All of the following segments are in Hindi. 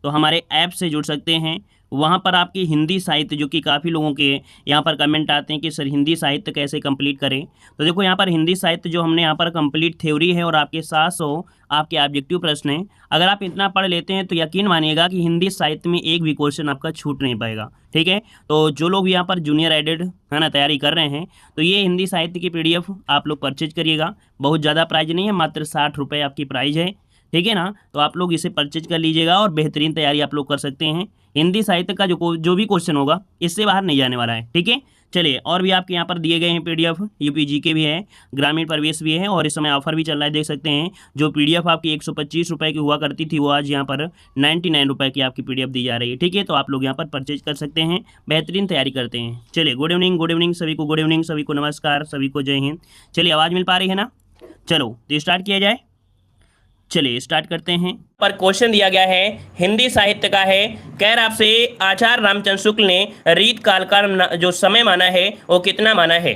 तो हमारे ऐप से जुड़ सकते हैं। वहाँ पर आपकी हिंदी साहित्य, जो कि काफ़ी लोगों के यहाँ पर कमेंट आते हैं कि सर हिंदी साहित्य कैसे कंप्लीट करें, तो देखो यहाँ पर हिंदी साहित्य जो हमने यहाँ पर कंप्लीट थ्योरी है और आपके 700 आपके ऑब्जेक्टिव प्रश्न हैं। अगर आप इतना पढ़ लेते हैं तो यकीन मानिएगा कि हिंदी साहित्य में एक भी क्वेश्चन आपका छूट नहीं पाएगा। ठीक है, तो जो लोग यहाँ पर जूनियर एडेड है ना तैयारी कर रहे हैं, तो ये हिंदी साहित्य की PDF आप लोग परचेज करिएगा। बहुत ज़्यादा प्राइज नहीं है, मात्र 60 रुपये आपकी प्राइज है। ठीक है ना, तो आप लोग इसे परचेज कर लीजिएगा और बेहतरीन तैयारी आप लोग कर सकते हैं। हिंदी साहित्य का जो भी क्वेश्चन होगा इससे बाहर नहीं जाने वाला है। ठीक है, चलिए और भी आपके यहाँ पर दिए गए हैं PDF, UPG के भी है, ग्रामीण प्रवेश भी है, और इस समय ऑफर भी चल रहा है, देख सकते हैं। जो PDF आपकी 125 रुपये की हुआ करती थी वो आज यहाँ पर 99 रुपये की आपकी PDF दी जा रही है। ठीक है, तो आप लोग यहाँ पर परचेज कर सकते हैं, बेहतरीन तैयारी करते हैं। चलिए, गुड इवनिंग सभी को, गुड इवनिंग सभी को, नमस्कार सभी को, जय हिंद। चलिए, आवाज़ मिल पा रही है ना? चलो तो स्टार्ट किया जाए। चलिए स्टार्ट करते हैं। पर क्वेश्चन दिया गया है, हिंदी साहित्य का है। कह रहा आपसे आचार्य रामचंद्र शुक्ल ने रीत काल का जो समय माना है वो कितना माना है।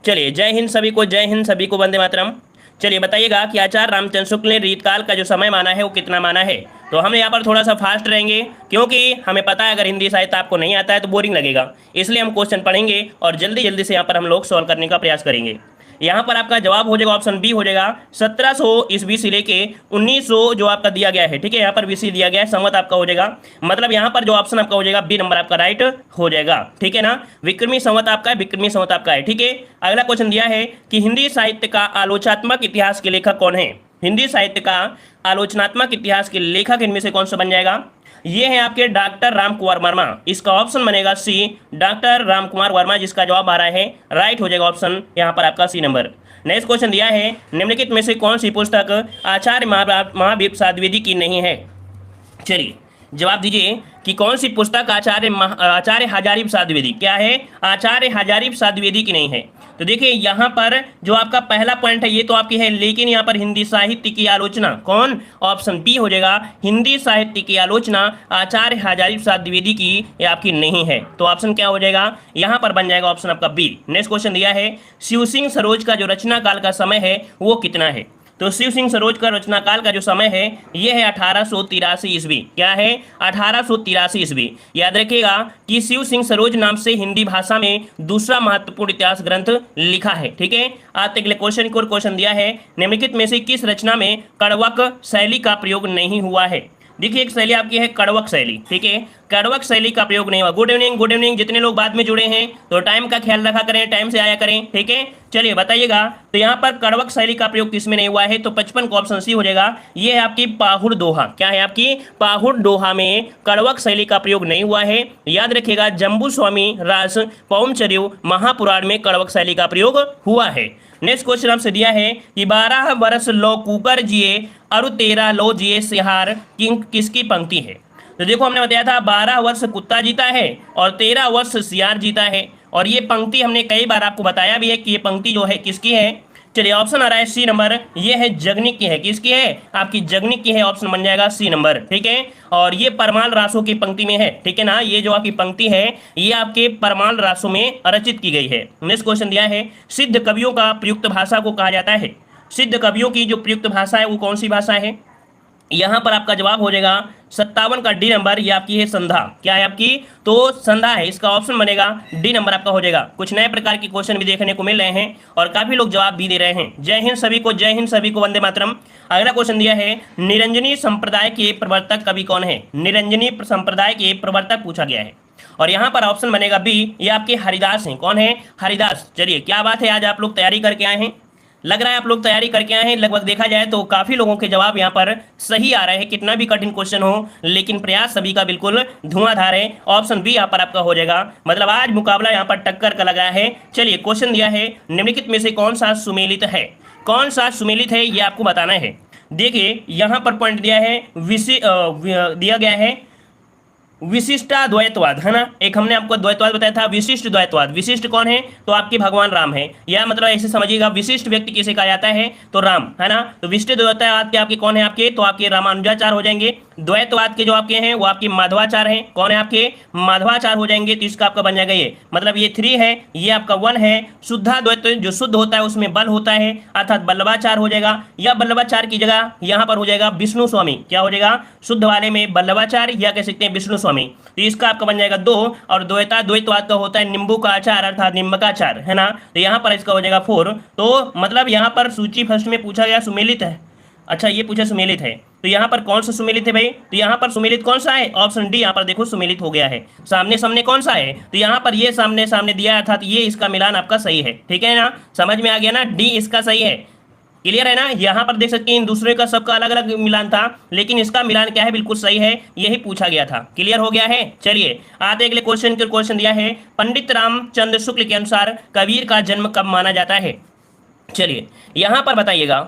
चलिए, जय हिंद सभी को, जय हिंद सभी को, वंदे मातरम। चलिए बताइएगा कि आचार्य रामचंद्र शुक्ल ने रीत काल का जो समय माना है वो कितना माना है। तो हम यहाँ पर थोड़ा सा फास्ट रहेंगे, क्योंकि हमें पता है अगर हिंदी साहित्य आपको नहीं आता है तो बोरिंग लगेगा, इसलिए हम क्वेश्चन पढ़ेंगे और जल्दी जल्दी से यहाँ पर हम लोग सॉल्व करने का प्रयास करेंगे। यहाँ पर आपका जवाब हो जाएगा ऑप्शन बी हो जाएगा। 1700 ईस्वी से लेके 1900 जो आपका दिया गया है। ठीक है, यहाँ पर BC दिया गया है, संवत आपका हो जाएगा, मतलब यहाँ पर जो ऑप्शन आपका हो जाएगा बी नंबर आपका राइट हो जाएगा। ठीक है ना, विक्रमी संवत आपका है, विक्रमी संवत आपका है। ठीक है, अगला क्वेश्चन दिया है कि हिंदी साहित्य का आलोचनात्मक इतिहास के लेखक कौन है। हिंदी साहित्य का आलोचनात्मक इतिहास के लेखक इनमें से कौन सा बन जाएगा। ये है आपके डॉक्टर राम कुमार वर्मा। इसका ऑप्शन बनेगा सी, डॉक्टर राम कुमार वर्मा, जिसका जवाब आ रहा है राइट हो जाएगा ऑप्शन यहाँ पर आपका सी नंबर। नेक्स्ट क्वेश्चन दिया है, निम्नलिखित में से कौन सी पुस्तक आचार्य महावीर प्रसाद द्विवेदी की नहीं है। चलिए जवाब दीजिए कि कौन सी पुस्तक आचार्य हजारी प्रसाद द्विवेदी, क्या है, आचार्य हजारी प्रसाद द्विवेदी की नहीं है। तो देखिए यहाँ पर जो आपका पहला पॉइंट है ये तो आपकी है, लेकिन यहाँ पर हिंदी साहित्य की आलोचना कौन, ऑप्शन बी हो जाएगा। हिंदी साहित्य की आलोचना आचार्य हजारी प्रसाद द्विवेदी की ये आपकी नहीं है, तो ऑप्शन क्या हो जाएगा, यहाँ पर बन जाएगा ऑप्शन आपका बी। नेक्स्ट क्वेश्चन दिया है, शिव सिंह सरोज का जो रचना काल का समय है वो कितना है। तो शिव सिंह सरोज का रचना काल का जो समय है ये है 1883 ईस्वी। क्या है, 1883 ईस्वी। याद रखिएगा कि शिव सिंह सरोज नाम से हिंदी भाषा में दूसरा महत्वपूर्ण इतिहास ग्रंथ लिखा है। ठीक है, आज अगले क्वेश्चन को क्वेश्चन दिया है, निम्नलिखित में से किस रचना में कड़वक शैली का प्रयोग नहीं हुआ है। देखिए एक शैली आपकी है कड़वक शैली। ठीक है, कड़वक शैली का प्रयोग नहीं हुआ। गुड इवनिंग जितने लोग बाद में जुड़े हैं तो टाइम का ख्याल रखा करें, टाइम से आया करें। ठीक है, चलिए बताइएगा तो यहाँ पर कड़वक शैली का प्रयोग किसमें नहीं हुआ है। तो 55 का ऑप्शन सी हो जाएगा। ये है आपकी पाहुड़ दोहा। क्या है, आपकी पाहुड़ दोहा में कड़वक शैली का प्रयोग नहीं हुआ है। याद रखिएगा जम्बू स्वामी रास पौमचर्यु महापुराण में कड़वक शैली का प्रयोग हुआ है। नेक्स्ट क्वेश्चन आपसे दिया है कि 12 वर्ष लो कुकर जिए अरु 13 लो जिए सिहार किसकी पंक्ति है। तो देखो हमने बताया था 12 वर्ष कुत्ता जीता है और 13 वर्ष सियार जीता है, और ये पंक्ति हमने कई बार आपको बताया भी है कि ये पंक्ति जो है किसकी है। चलिए ऑप्शन आ रहा है सी नंबर, ये है जगनिक की है। किसकी है, आपकी जगनिक की है, ऑप्शन बन जाएगा सी नंबर। ठीक है, और ये परमाल रासों की पंक्ति में है। ठीक है ना, ये जो आपकी पंक्ति है ये आपके परमाल रासों में रचित की गई है। नेक्स्ट क्वेश्चन दिया है, सिद्ध कवियों का प्रयुक्त भाषा को कहा जाता है। सिद्ध कवियों की जो प्रयुक्त भाषा है वो कौन सी भाषा है। यहाँ पर आपका जवाब हो जाएगा 57 का डी नंबर, ये आपकी है संधा। क्या है आपकी, तो संधा है, इसका ऑप्शन बनेगा डी नंबर आपका हो जाएगा। कुछ नए प्रकार के क्वेश्चन भी देखने को मिल रहे हैं और काफी लोग जवाब भी दे रहे हैं। जय हिंद सभी को, जय हिंद सभी को, वंदे मातरम। अगला क्वेश्चन दिया है, निरंजनी संप्रदाय के प्रवर्तक कवि कौन है। निरंजनी संप्रदाय के प्रवर्तक पूछा गया है और यहाँ पर ऑप्शन बनेगा बी, ये आपके हरिदास हैं। कौन है, हरिदास। चलिए क्या बात है, आज आप लोग तैयारी करके आए हैं, लग रहा है आप लोग तैयारी करके आए हैं। लगभग देखा जाए तो काफी लोगों के जवाब यहाँ पर सही आ रहे हैं, कितना भी कठिन क्वेश्चन हो लेकिन प्रयास सभी का बिल्कुल धुआंधार है। ऑप्शन बी यहाँ पर आपका हो जाएगा, मतलब आज मुकाबला यहाँ पर टक्कर का लगा है। चलिए क्वेश्चन दिया है, निम्नलिखित में से कौन सा सुमेलित है। कौन सा सुमेलित है ये आपको बताना है। देखिए यहाँ पर पॉइंट दिया है दिया गया है विशिष्टाद्वैतवाद, है ना, एक हमने आपको द्वैतवाद बताया था, विशिष्ट द्वैतवाद। विशिष्ट कौन है? तो आपके भगवान राम है, या मतलब ऐसे समझिएगा विशिष्ट व्यक्ति किसे कहा जाता है? तो राम, है ना। तो विशिष्ट द्वैतवाद के आपके कौन है? आपके तो आपके रामानुजाचार्य हो जाएंगे। द्वैतवाद के जो आपके हैं वो आपके माधवाचार्य हैं। कौन है आपके? माधवाचार्य हो जाएंगे। तो इसका आपका बन जाएगा ये, मतलब ये 3 है, ये आपका 1 है। शुद्धाद्वैत जो शुद्ध होता है उसमें बल होता है, अर्थात बल्लभाचार्य हो जाएगा, या बल्लभाचार्य की जगह यहाँ पर हो जाएगा विष्णु स्वामी। क्या हो जाएगा? शुद्ध वाले में बल्लभाचार्य, या कह सकते हैं विष्णु स्वामी। तो इसका आपका बन जाएगा 2। और द्वैतवाद का होता है निम्बू का आचार, अर्थात निम्बकाचार, है ना। तो यहाँ पर इसका हो जाएगा 4। तो मतलब यहाँ पर सूची फर्स्ट में पूछा गया सुमेलित है। अच्छा, ये पूछा सुमेलित है, तो यहाँ पर कौन सा सुमेलित है भाई? तो यहाँ पर सुमेलित कौन सा है? Option D. यहाँ पर देखो सुमेलित हो गया है। सामने सामने कौन सा है? तो यहाँ पर ये सामने सामने दिया है, अर्थात ये इसका मिलान आपका सही है। ठीक है ना, समझ में आ गया ना? डी इसका सही है। क्लियर है ना? यहाँ पर देख सकते हैं इन दूसरे का सबका अलग अलग मिलान था, लेकिन इसका मिलान क्या है? बिल्कुल सही है, यही पूछा गया था। क्लियर हो गया है? चलिए आते अगले क्वेश्चन के। क्वेश्चन दिया है पंडित रामचंद्र शुक्ल के अनुसार कबीर का जन्म कब माना जाता है? चलिए यहाँ पर बताइएगा,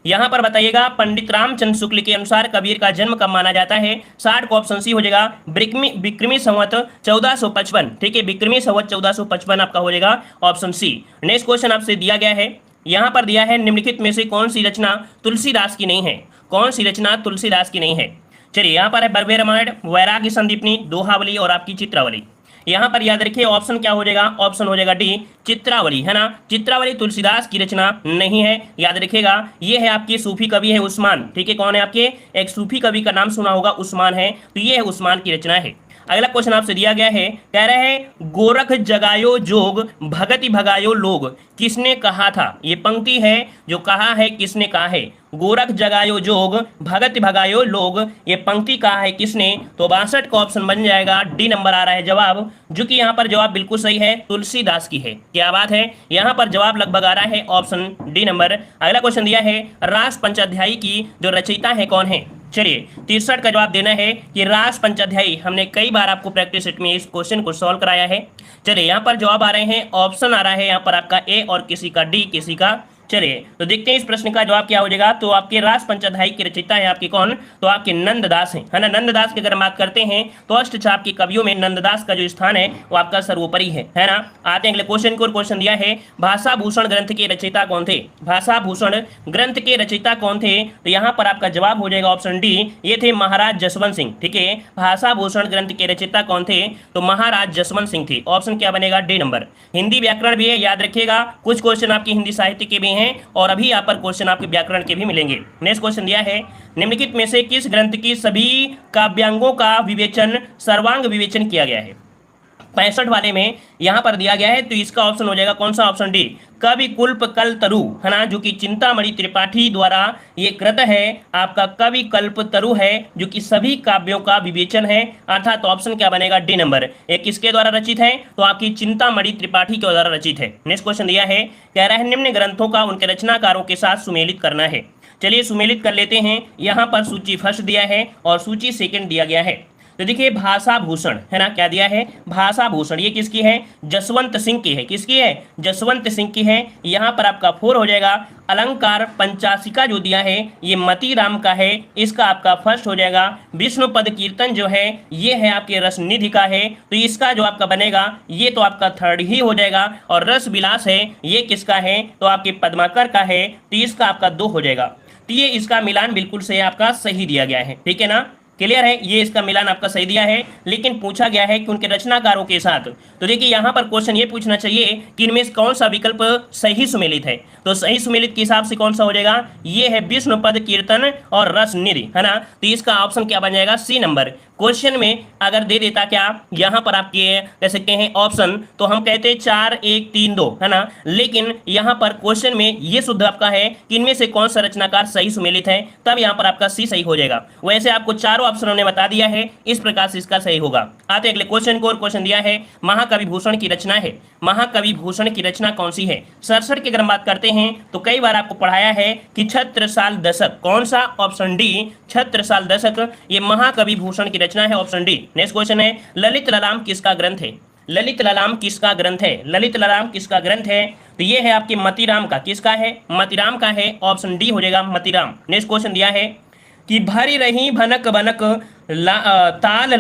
यहाँ पर बताइएगा पंडित रामचंद्र शुक्ल के अनुसार कबीर का जन्म कब माना जाता है? 60 को ऑप्शन सी हो जाएगा विक्रमी संवत 1455। ठीक है, विक्रमी संवत 1455 आपका हो जाएगा ऑप्शन सी। नेक्स्ट क्वेश्चन आपसे दिया गया है, यहाँ पर दिया है निम्नलिखित में से कौन सी रचना तुलसीदास की नहीं है? कौन सी रचना तुलसीदास की नहीं है? चलिए यहाँ पर है बर्वे रामायण, वैराग्य संदीपनी, दोहावली और आपकी चित्रावली। यहाँ पर याद रखिए ऑप्शन क्या हो जाएगा? ऑप्शन हो जाएगा डी, चित्रावली, है ना। चित्रावली तुलसीदास की रचना नहीं है, याद रखिएगा। ये है आपके सूफी कवि है उस्मान। ठीक है, कौन है आपके? एक सूफी कवि का नाम सुना होगा, उस्मान है, तो ये है उस्मान की रचना है। अगला क्वेश्चन आपसे दिया गया है, कह रहे हैं गोरख जगायो जोग भगति भगायो लोग, किसने कहा था? ये पंक्ति है जो कहा है, किसने कहा है? गोरख जगायो जोग भगति भगायो लोग, ये पंक्ति कहा है किसने? तो 62 का ऑप्शन बन जाएगा, डी नंबर आ रहा है जवाब, जो कि यहाँ पर जवाब बिल्कुल सही है, तुलसीदास की है। क्या बात है? यहाँ पर जवाब लगभग आ रहा है ऑप्शन डी नंबर। अगला क्वेश्चन दिया है रास पंचाध्यायी की जो रचयिता है कौन है? चलिए 63 का जवाब देना है कि रास पंचाध्यायी। हमने कई बार आपको प्रैक्टिस सेट में इस क्वेश्चन को सॉल्व कराया है। चलिए यहाँ पर जवाब आ रहे हैं, ऑप्शन आ रहा है यहाँ पर आपका ए और किसी का डी, किसी का। चलिए तो देखते हैं इस प्रश्न का जवाब क्या हो जाएगा। तो आपके रास पंचाध्यायी की रचयिता है आपके कौन? तो आपके नंददास हैं, है ना। नंददास की अगर बात करते हैं तो अष्टछाप के कवियों में नंददास का जो स्थान है वो आपका सर्वोपरि है ना। आते हैं अगले क्वेश्चन को। क्वेश्चन दिया है भाषा भूषण ग्रंथ के रचयिता कौन थे? भाषा भूषण ग्रंथ के रचयिता कौन थे? तो यहाँ पर आपका जवाब हो जाएगा ऑप्शन डी, ये थे महाराज जसवंत सिंह। ठीक है, भाषा भूषण ग्रंथ के रचयिता कौन थे? तो महाराज जसवंत सिंह थे। ऑप्शन क्या बनेगा? D number. हिंदी व्याकरण भी है, याद रखिएगा, कुछ क्वेश्चन आपकी हिंदी साहित्य के भी हैं और अभी यहाँ पर क्वेश्चन आपके व्याकरण के भी मिलेंगे। नेक्स्ट क्वेश्चन दिया है निम्नलिखित में से किस ग्रंथ की सभी काव्यांगों का विवेचन सर्वांग विवेचन किया गया है? 65 वाले में यहाँ पर दिया गया है, तो इसका ऑप्शन हो जाएगा कौन सा? ऑप्शन डी, कवि कुल्प कल तरु, है ना, जो कि चिंतामणि त्रिपाठी द्वारा ये कृत है आपका कवि कल्प तरु है, जो कि सभी काव्यों का विवेचन है, अर्थात ऑप्शन क्या बनेगा? D number. एक किसके द्वारा रचित है? तो आपकी चिंतामणि त्रिपाठी के द्वारा रचित है। नेक्स्ट क्वेश्चन दिया है, कह रहा है निम्न ग्रंथों का उनके रचनाकारों के साथ सुमेलित करना है। चलिए सुमेलित कर लेते हैं। यहाँ पर सूची फर्स्ट दिया है और सूची सेकंड दिया गया है। तो देखिए भाषा भूषण, है ना, क्या दिया है? भाषा भूषण, ये किसकी है? जसवंत सिंह की है। किसकी है? जसवंत सिंह की है। यहाँ पर आपका 4 हो जाएगा। अलंकार पंचासिका जो दिया है ये मतीराम का है, इसका आपका फर्स्ट हो जाएगा। विष्णु पद कीर्तन जो है ये है आपके रसनिधि का है, तो इसका जो आपका बनेगा ये तो आपका 3rd ही हो जाएगा। और रस विलास है ये किसका है? तो आपके पद्माकर का है, तो इसका आपका 2 हो जाएगा। तो ये इसका मिलान बिल्कुल से आपका सही दिया गया है। ठीक है ना, क्लियर है, ये इसका मिलान आपका सही दिया है। लेकिन पूछा गया है कि उनके रचनाकारों के साथ, तो देखिए यहाँ पर क्वेश्चन ये पूछना चाहिए कि इनमें से कौन सा विकल्प सही सुमेलित है। तो सही सुमेलित के हिसाब से कौन सा हो जाएगा? ये है विष्णु पद कीर्तन और रस निधि, है ना। तो इसका ऑप्शन क्या बन जाएगा? C number. क्वेश्चन में अगर दे देता क्या यहाँ पर आपके कह सकते हैं ऑप्शन, तो हम कहते हैं 4 1 3 2, है ना। लेकिन यहाँ पर क्वेश्चन में ये शुद्ध आपका है कि इनमें से कौन सा रचनाकार सही सुमेलित है, तब यहाँ पर आपका सी सही हो जाएगा। वैसे आपको चारों ऑप्शनों ने बता दिया है, इस प्रकार से इसका सही होगा। आते अगले क्वेश्चन को। और क्वेश्चन दिया है महाकवि भूषण की रचना है। महाकवि भूषण की रचना कौन सी है? 67 की अगर बात करते हैं तो कई बार आपको पढ़ाया है कि छत्रसाल दशक, कौन सा? ऑप्शन डी, छत्रसाल दशक, ये महाकवि भूषण की रचना है, ऑप्शन डी। नेक्स्ट क्वेश्चन है ललित ललाम किसका ग्रंथ है? ललित ललाम किसका ग्रंथ है? ललित ललाम किसका ग्रंथ है? तो ये है आपके मतीराम का। किसका है? मतीराम का है, ऑप्शन डी हो जाएगा मतीराम। नेक्स्ट क्वेश्चन दिया है कि भरी रही भनक बनक ताल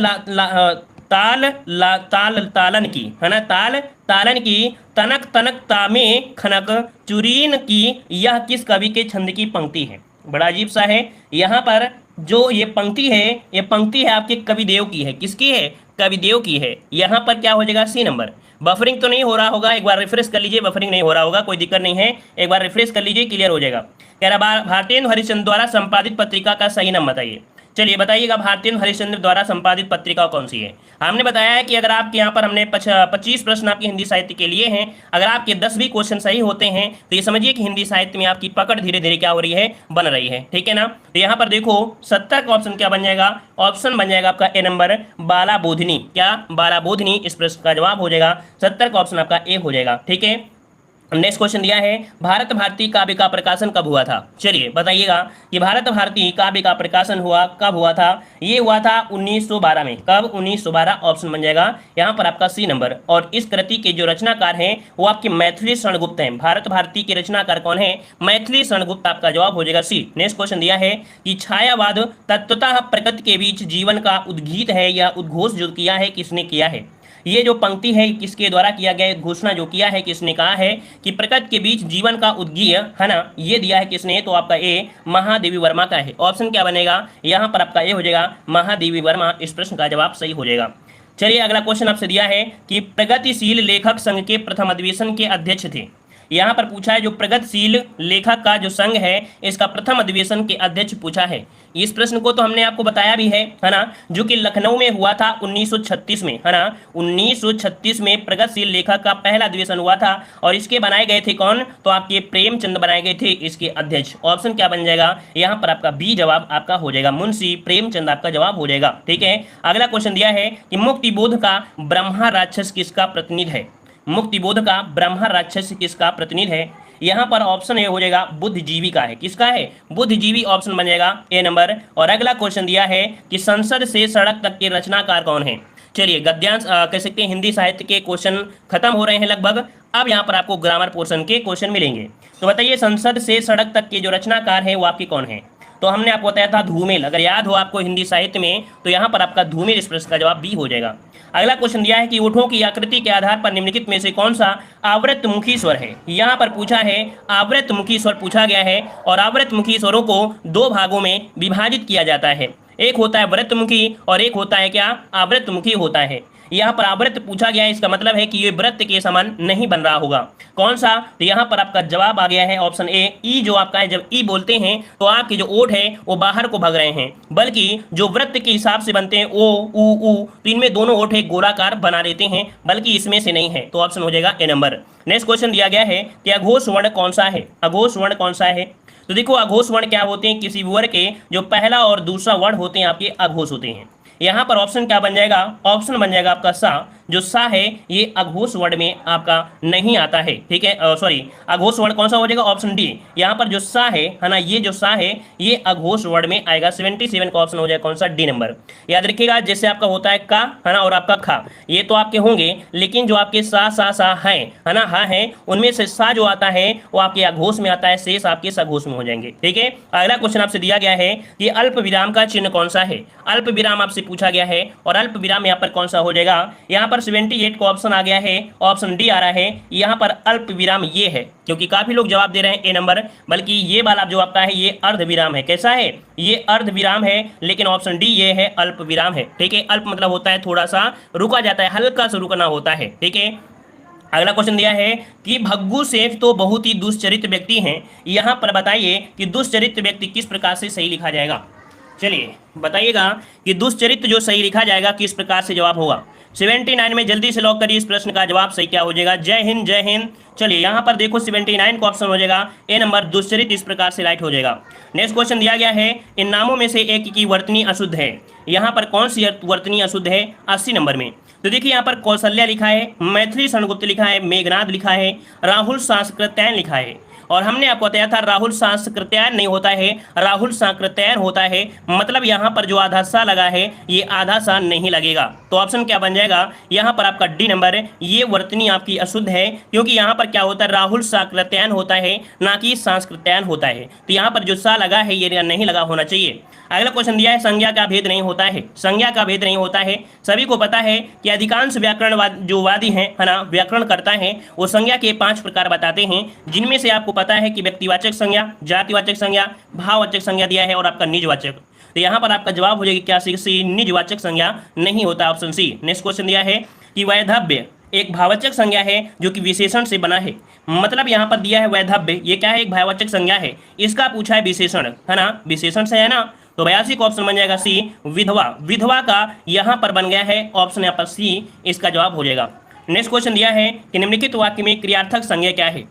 तालन की, है ना, तालन की, तनक तनकता में खनक चुरीन की, यह किस कवि के छंद की पंक्ति है। बड़ा अजीब सा है। यहाँ पर जो ये पंक्ति है, ये पंक्ति है आपके कविदेव की है। किसकी है? कविदेव की है। यहाँ पर क्या हो जाएगा? C number. बफरिंग तो नहीं हो रहा होगा, एक बार रिफ्रेश कर लीजिए। बफरिंग नहीं हो रहा होगा, कोई दिक्कत नहीं है, एक बार रिफ्रेश कर लीजिए, क्लियर हो जाएगा। कह रहा भारतेंदु हरिश्चंद्र द्वारा संपादित पत्रिका का सही नाम बताइए। चलिए बताइएगा, भारतेंदु हरिश्चंद्र द्वारा संपादित पत्रिका कौन सी है। हमने बताया है कि अगर आपके यहाँ पर हमने 25 प्रश्न आपके हिंदी साहित्य के लिए हैं, अगर आपके 10 भी क्वेश्चन सही होते हैं तो ये समझिए कि हिंदी साहित्य में आपकी पकड़ धीरे धीरे क्या हो रही है? बन रही है। ठीक है ना। तो यहाँ पर देखो 70 का ऑप्शन क्या बन जाएगा? ऑप्शन बन जाएगा आपका ए नंबर, बाला बोधिनी। क्या? बाला बोधिनी इस प्रश्न का जवाब हो जाएगा। 70 का ऑप्शन आपका ए हो जाएगा। ठीक है। नेक्स्ट क्वेश्चन दिया है, भारत भारती काव्य का प्रकाशन कब हुआ था। चलिए बताइएगा कि भारत भारती काव्य का प्रकाशन कब हुआ था। ये हुआ था 1912 में। कब? 1912। ऑप्शन बन जाएगा यहाँ पर आपका सी नंबर। और इस कृति के जो रचनाकार हैं वो आपके मैथिली शरण गुप्त हैं। भारत भारती के रचनाकार कौन है? मैथिली शरण गुप्त। आपका जवाब हो जाएगा सी। नेक्स्ट क्वेश्चन दिया है कि छायावाद तत्वतः प्रकृति के बीच जीवन का उद्गीत है, या उद्घोष जो किया है किसने किया है। ये जो पंक्ति है किसके द्वारा किया गया, घोषणा जो किया है किसने, कहा है कि प्रकृति के बीच जीवन का उद्गीय, है ना, ये दिया है किसने? तो आपका ए महादेवी वर्मा का है। ऑप्शन क्या बनेगा? यहाँ पर आपका ए हो जाएगा, महादेवी वर्मा। इस प्रश्न का जवाब सही हो जाएगा। चलिए अगला क्वेश्चन आपसे दिया है कि प्रगतिशील लेखक संघ के प्रथम अधिवेशन के अध्यक्ष थे। यहाँ पर पूछा है जो प्रगतिशील लेखक का जो संघ है इसका प्रथम अधिवेशन के अध्यक्ष पूछा है। इस प्रश्न को तो हमने आपको बताया भी है ना, जो कि लखनऊ में हुआ था 1936 में, है ना। 1936 में प्रगतिशील लेखक का पहला अधिवेशन हुआ था और इसके बनाए गए थे कौन? तो आपके प्रेमचंद बनाए गए थे इसके अध्यक्ष। ऑप्शन क्या बन जाएगा? यहाँ पर आपका बी जवाब आपका हो जाएगा, मुंशी प्रेमचंद आपका जवाब हो जाएगा। ठीक है। अगला क्वेश्चन दिया है कि मुक्तिबोध का ब्रह्मा राक्षस किसका प्रतिनिधि है। मुक्तिबोध का ब्रह्मा राक्षस किसका प्रतिनिधि है। यहाँ पर ऑप्शन ए हो जाएगा बुद्धिजीवी का है। किसका है? बुद्धिजीवी। ऑप्शन बन जाएगा ए नंबर। और अगला क्वेश्चन दिया है कि संसद से सड़क तक के रचनाकार कौन है। चलिए गद्यांश कह सकते हैं हिंदी साहित्य के क्वेश्चन खत्म हो रहे हैं लगभग। अब यहाँ पर आपको ग्रामर पोर्शन के क्वेश्चन मिलेंगे। तो बताइए संसद से सड़क तक के जो रचनाकार है वो आपके कौन है। तो हमने आपको बताया था धूमिल। अगर याद हो आपको हिंदी साहित्य में तो यहाँ पर आपका धूमिल इस प्रश्न का जवाब बी हो जाएगा। अगला क्वेश्चन दिया है कि ओठों की आकृति के आधार पर निम्नलिखित में से कौन सा आवृतमुखी स्वर है। यहाँ पर पूछा है आवृतमुखी स्वर पूछा गया है और आवृतमुखी स्वरों को दो भागों में विभाजित किया जाता है। एक होता है वृत्तमुखी और एक होता है क्या? आवृतमुखी होता है। यहाँ पर आवृत पूछा गया है, इसका मतलब है कि ये वृत्त के समान नहीं बन रहा होगा। कौन सा? तो यहाँ पर आपका जवाब आ गया है ऑप्शन ए ई जो आपका है। जब ई बोलते हैं तो आपके जो ओठ है वो बाहर को भाग रहे हैं, बल्कि जो वृत्त के हिसाब से बनते हैं ओ उ तो इनमें दोनों ओठ एक गोलाकार बना देते हैं, बल्कि इसमें से नहीं है। तो ऑप्शन हो जाएगा ए नंबर। नेक्स्ट क्वेश्चन दिया गया है कि अघोष वर्ण कौन सा है। अघोष वर्ण कौन सा है? तो देखो अघोष वर्ण क्या होते हैं? किसी वर्ण के जो पहला और दूसरा वर्ण होते हैं आपके अघोष होते हैं। यहाँ पर ऑप्शन क्या बन जाएगा? ऑप्शन बन जाएगा आपका सा। जो सा है ये अघोष वर्ण में आपका नहीं आता है। ठीक है, सॉरी, अघोष वर्ण कौन सा हो जाएगा? Option D. यहाँ पर जो सा है ना, ये जो सा है ये अघोष वर्ण में आएगा। 77 का ऑप्शन हो जाएगा कौन सा? D number. याद रखिएगा जैसे आपका होता है का, है ना, और आपका खा, ये तो आपके होंगे, लेकिन जो आपके सा है ना, हा है, उनमें से सा जो आता है वो आपके अघोष में आता है, शेष आपके सघोष में हो जाएंगे। ठीक है। अगला क्वेश्चन आपसे दिया गया है कि अल्प विराम का चिन्ह कौन सा है। अल्प विराम आपसे पूछा गया है और अल्प विराम यहाँ पर कौन सा हो जाएगा? यहाँ पर 78 को ऑप्शन आ गया है, ऑप्शन डी आ रहा है। यहाँ पर अल्प विराम ये है, क्योंकि काफी लोग जवाब दे रहे हैं ए नंबर, बल्कि ये वाला जो आपका है ये अर्ध विराम है। कैसा है? ये अर्ध विराम है, लेकिन ऑप्शन डी ये है अल्प विराम है। ठीक है। अल्प मतलब होता है थोड़ा सा रुका जाता है, हल्का सा रुकना होता है। ठीक है। अगला क्वेश्चन दिया है कि भग्गू सेठ तो बहुत ही दुष्चरित्र व्यक्ति हैं, यहाँ पर बताइए कि दुष्चरित्र व्यक्ति किस प्रकार से सही लिखा जाएगा। चलिए बताइएगा कि दुष्चरित्र जो सही लिखा जाएगा किस प्रकार से जवाब होगा। 79 में जल्दी से लॉक करिए इस प्रश्न का जवाब सही क्या हो जाएगा। जय हिंद जय हिंद। चलिए यहाँ पर देखो 79 का ऑप्शन हो जाएगा ए नंबर, दुष्चरित्र इस प्रकार से राइट हो जाएगा। नेक्स्ट क्वेश्चन दिया गया है इन नामों में से एक की वर्तनी अशुद्ध है। यहाँ पर कौन सी वर्तनी अशुद्ध है? 80 नंबर में। तो देखिए यहाँ पर कौशल्या लिखा है, मैथिली शरणगुप्त लिखा है, मेघनाद लिखा है, राहुल सांस्कृत्यायन लिखा है। और हमने आपको बताया था राहुल सांस्कृत्यायन नहीं होता है, राहुल सांकृत्यायन होता है। मतलब यहाँ पर जो आधा सा लगा है ये आधा सा नहीं लगेगा। तो ऑप्शन क्या बन जाएगा यहाँ पर आपका डी नंबर, ये वर्तनी आपकी अशुद्ध है, क्योंकि यहाँ पर क्या होता है राहुल सांकृत्यायन होता है ना कि सांस्कृत्यायन होता है। तो यहाँ पर जो सा लगा है ये नहीं लगा होना चाहिए। अगला क्वेश्चन दिया है संज्ञा का भेद नहीं होता है। संज्ञा का भेद नहीं होता है, सभी को पता है कि अधिकांश व्याकरणवाद जो वादी हैं है ना, व्याकरण करता है, वो संज्ञा के 5 प्रकार बताते हैं, जिनमें से आपको पता है कि व्यक्तिवाचक संज्ञा, जातिवाचक संज्ञा, भाववाचक संज्ञा दिया है और आपका निजवाचक। तो यहाँ पर आपका जवाब हो जाएगा क्या, सी निजवाचक संज्ञा नहीं होता, ऑप्शन सी। नेक्स्ट क्वेश्चन दिया है कि वैधव्य एक भाववाचक संज्ञा है जो कि विशेषण से बना है। मतलब यहाँ पर दिया है वैधव्य, ये क्या है, एक भाववाचक संज्ञा है, इसका पूछा है विशेषण है ना, विशेषण से है ना। तो 82 का ऑप्शन बन जाएगा सी विधवा। विधवा का यहाँ पर बन गया है ऑप्शन यहाँ पर सी, इसका जवाब हो जाएगा। नेक्स्ट क्वेश्चन दिया है कि निम्नलिखित वाक्य में क्रियार्थक संज्ञा क्या है।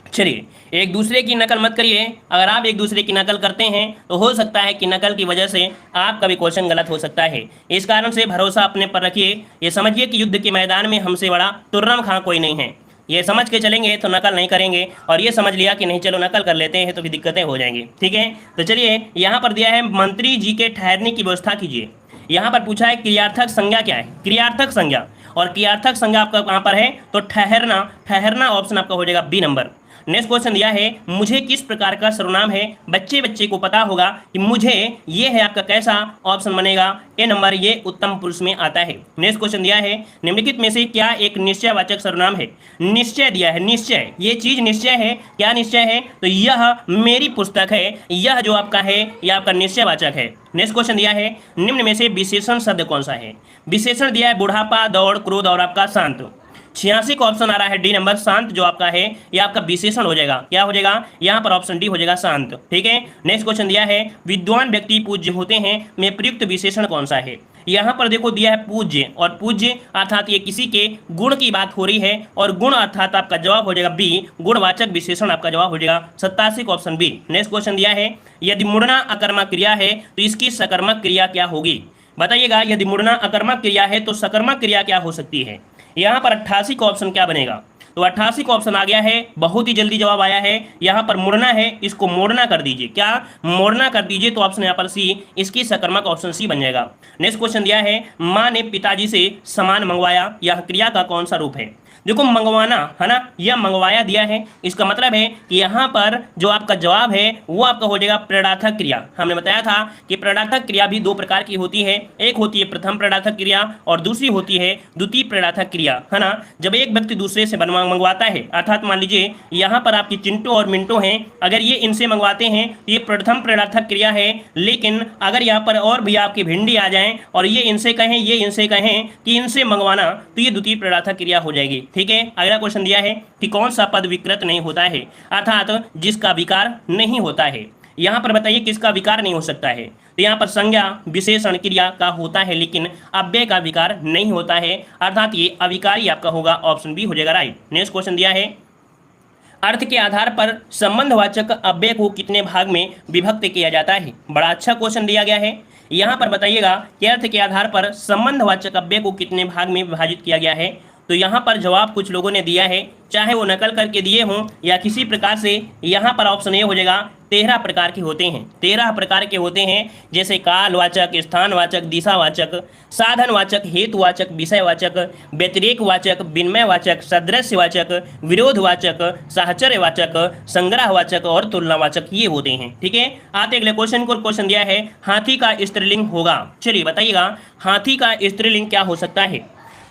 चलिए, एक दूसरे की नकल मत करिए, अगर आप एक दूसरे की नकल करते हैं तो हो सकता है कि नकल की वजह से आपका भी क्वेश्चन गलत हो सकता है। इस कारण से भरोसा अपने पर रखिए, ये समझिए कि युद्ध के मैदान में हमसे बड़ा तुर्रम खां कोई नहीं है। ये समझ के चलेंगे तो नकल नहीं करेंगे, और ये समझ लिया कि नहीं चलो नकल कर लेते हैं तो भी दिक्कतें हो जाएंगी। ठीक है, तो चलिए यहाँ पर दिया है मंत्री जी के ठहरने की व्यवस्था कीजिए। यहाँ पर पूछा है क्रियार्थक संज्ञा क्या है, क्रियार्थक संज्ञा, और क्रियार्थक संज्ञा आपका कहाँ पर है, तो ठहरना, ठहरना ऑप्शन आपका हो जाएगा बी नंबर। नेक्स्ट क्वेश्चन दिया है मुझे किस प्रकार का सर्वनाम है। बच्चे को पता होगा कि मुझे ये है आपका कैसा, ऑप्शन बनेगा ए नंबर, ये उत्तम पुरुष में आता है। नेक्स्ट क्वेश्चन दिया है निम्नलिखित में से क्या एक निश्चयवाचक सर्वनाम है। निश्चय दिया है, निश्चय, ये चीज निश्चय है, क्या निश्चय है, तो यह मेरी पुस्तक है, यह जो आपका है यह आपका निश्चयवाचक है। नेक्स्ट क्वेश्चन दिया है निम्न में से विशेषण शब्द कौन सा है। विशेषण दिया है बुढ़ापा, दौड़, क्रोध और आपका शांत। 86 का ऑप्शन आ रहा है डी नंबर, शांत जो आपका है ये आपका विशेषण हो जाएगा, क्या हो जाएगा, यहाँ पर ऑप्शन डी हो जाएगा शांत। ठीक है, नेक्स्ट क्वेश्चन दिया है विद्वान व्यक्ति पूज्य होते हैं में प्रयुक्त विशेषण कौन सा है। यहाँ पर देखो दिया है पूज्य, और पूज्य अर्थात ये किसी के गुण की बात हो रही है, और गुण अर्थात आपका जवाब हो जाएगा बी, गुणवाचक विशेषण आपका जवाब हो जाएगा 87 का ऑप्शन बी। नेक्स्ट क्वेश्चन दिया है यदि मुड़ना अकर्मक क्रिया है तो इसकी सकर्मक क्रिया क्या होगी। बताइएगा, यदि मुड़ना अकर्मक क्रिया है तो सकर्मक क्रिया क्या हो सकती है। यहाँ पर 88 का ऑप्शन क्या बनेगा, तो 88 का ऑप्शन आ गया है, बहुत ही जल्दी जवाब आया है। यहाँ पर मुड़ना है, इसको मोड़ना कर दीजिए, क्या मोड़ना कर दीजिए, तो ऑप्शन यहाँ पर सी, इसकी सकर्मक ऑप्शन सी बन जाएगा। नेक्स्ट क्वेश्चन दिया है माँ ने पिताजी से सामान मंगवाया, यह क्रिया का कौन सा रूप है। देखो मंगवाना है ना, यह मंगवाया दिया है, इसका मतलब है कि यहाँ पर जो आपका जवाब है वो आपका हो जाएगा प्रेरणार्थक क्रिया। हमने बताया था कि प्रेरणार्थक क्रिया भी 2 प्रकार की होती है, एक होती है प्रथम प्रेरणार्थक क्रिया और दूसरी होती है द्वितीय प्रेरणार्थक क्रिया, है ना। जब एक व्यक्ति दूसरे से मंगवाता है, अर्थात मान लीजिए यहाँ पर आपकी चिंटू और मिंटू हैं, अगर ये इनसे मंगवाते हैं तो ये प्रथम प्रेरणार्थक क्रिया है, लेकिन अगर यहाँ पर और भी आपकी भिंडी आ जाएं और ये इनसे कहें, ये इनसे कहें कि इनसे मंगवाना, तो ये द्वितीय प्रेरणार्थक क्रिया हो जाएगी। ठीक है, अगला क्वेश्चन दिया है कि कौन सा पद विकृत नहीं होता है, अर्थात जिसका विकार नहीं होता है। यहाँ पर बताइए किसका विकार नहीं हो सकता है, तो यहाँ पर संज्ञा विशेषण क्रिया का होता है, लेकिन अव्यय का विकार नहीं होता है, अर्थात ये अविकारी आपका होगा, ऑप्शन बी हो जाएगा राइट। नेक्स्ट क्वेश्चन दिया है अर्थ के आधार पर संबंधवाचक अव्यय को कितने भाग में विभक्त किया जाता है। बड़ा अच्छा क्वेश्चन दिया गया है। यहाँ पर बताइएगा कि अर्थ के आधार पर संबंधवाचक अव्यय को कितने भाग में विभाजित किया गया है। तो यहाँ पर जवाब कुछ लोगों ने दिया है, चाहे वो नकल करके दिए हों या किसी प्रकार से। यहाँ पर ऑप्शन ए हो जाएगा 13 प्रकार के होते हैं, 13 प्रकार के होते हैं, जैसे कालवाचक, स्थानवाचक, दिशावाचक, साधनवाचक, हेतुवाचक, विषयवाचक, व्यतिरेकवाचक, विनिमयवाचक, सदृश्यवाचक, विरोधवाचक, साहचर्यवाचक, संग्रहवाचक और तुलनावाचक, ये होते हैं। ठीक है, आते अगले क्वेश्चन को। क्वेश्चन दिया है हाथी का स्त्रीलिंग होगा। चलिए बताइएगा हाथी का स्त्रीलिंग क्या हो सकता है।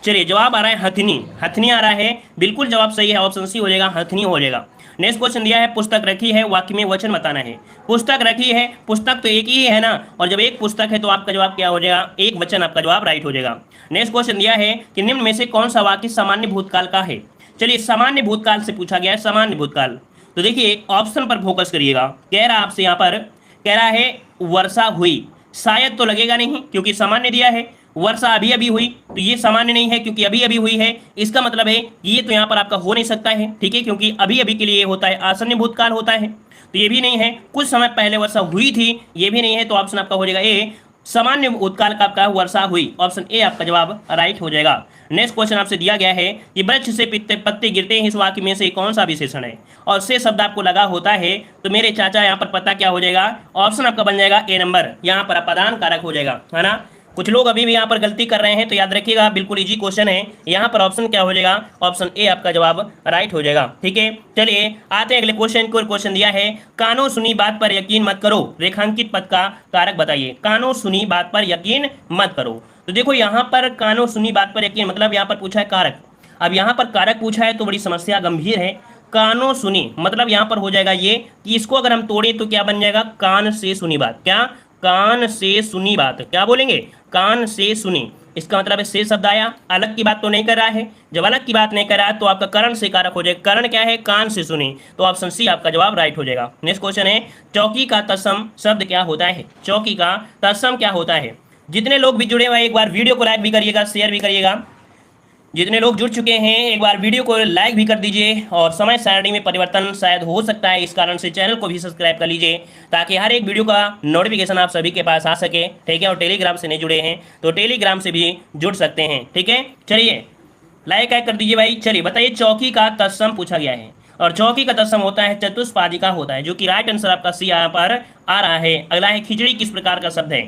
चलिए जवाब आ रहा है हथनी, हथनी आ रहा है, बिल्कुल जवाब सही है, ऑप्शन सी हो जाएगा, हथनी हो जाएगा। नेक्स्ट क्वेश्चन दिया है पुस्तक रखी है, वाक्य में वचन बताना है। पुस्तक रखी है, पुस्तक तो एक ही है ना, और जब एक पुस्तक है तो आपका जवाब क्या हो जाएगा, एक वचन आपका जवाब राइट हो जाएगा। नेक्स्ट क्वेश्चन दिया है कि निम्न में से कौन सा वाक्य सामान्य भूतकाल का है। चलिए सामान्य भूतकाल से पूछा गया है, सामान्य भूतकाल, तो देखिए ऑप्शन पर फोकस करिएगा। कह रहा आपसे यहाँ पर, कह रहा है वर्षा हुई, शायद तो लगेगा नहीं क्योंकि सामान्य दिया है। वर्षा अभी अभी हुई, तो ये सामान्य नहीं है क्योंकि अभी अभी हुई है, इसका मतलब है ये तो यहाँ पर आपका हो नहीं सकता है। ठीक है, क्योंकि अभी अभी के लिए ये होता है, आसन्न भूतकाल होता है, तो ये भी नहीं है। कुछ समय पहले वर्षा हुई थी, ये भी नहीं है, तो ऑप्शन आपका हो जाएगा ए, सामान्य भूतकाल का आपका वर्षा हुई, ऑप्शन ए आपका जवाब राइट हो जाएगा। नेक्स्ट क्वेश्चन आपसे दिया गया है कि वृक्ष से पत्ते गिरते हैं, इस वाक्य में से कौन सा विशेषण है, और से शब्द आपको लगा होता है तो मेरे चाचा यहाँ पर पता क्या हो जाएगा, ऑप्शन आपका बन जाएगा ए नंबर, यहाँ पर अपादान कारक हो जाएगा, है ना। कुछ लोग अभी भी यहाँ पर गलती कर रहे हैं, तो याद रखिएगा बिल्कुल इजी क्वेश्चन है, यहाँ पर ऑप्शन क्या हो जाएगा, ऑप्शन ए आपका जवाब राइट हो जाएगा। ठीक है, चलिए आते हैं अगले क्वेश्चन को। क्वेश्चन दिया है कानो सुनी बात पर यकीन मत करो, रेखांकित पद का कारक बताइए। कानो सुनी बात पर यकीन मत करो, तो देखो यहाँ पर कानो सुनी बात पर यकीन मतलब यहाँ पर पूछा है कारक। अब यहाँ पर कारक पूछा है तो बड़ी समस्या गंभीर है। कानो सुनी मतलब यहाँ पर हो जाएगा ये कि इसको अगर हम तोड़े तो क्या बन जाएगा, कान से सुनी बात। क्या, कान से सुनी बात, क्या बोलेंगे, कान से सुनी। इसका मतलब है से शब्द आया, अलग की बात तो नहीं कर रहा है। जब अलग की बात नहीं कर रहा है तो आपका करण से कारक हो जाएगा। करण क्या है, कान से सुनी, तो ऑप्शन सी आपका जवाब राइट हो जाएगा। नेक्स्ट क्वेश्चन है चौकी का तत्सम शब्द क्या होता है। चौकी का तत्सम क्या होता है। जितने लोग भी जुड़े हुए हैं एक बार वीडियो को लाइक भी करिएगा, शेयर भी करिएगा। जितने लोग जुड़ चुके हैं एक बार वीडियो को लाइक भी कर दीजिए, और समय सारणी में परिवर्तन शायद हो सकता है, इस कारण से चैनल को भी सब्सक्राइब कर लीजिए ताकि हर एक वीडियो का नोटिफिकेशन आप सभी के पास आ सके। ठीक है, और टेलीग्राम से नहीं जुड़े हैं तो टेलीग्राम से भी जुड़ सकते हैं। ठीक है, चलिए लाइक कर दीजिए भाई। चलिए बताइए चौकी का तत्सम पूछा गया है, और चौकी का तत्सम होता है चतुष्पादिका होता है, जो कि राइट आंसर आपका सी यहाँ पर आ रहा है। अगला है खिचड़ी किस प्रकार का शब्द है,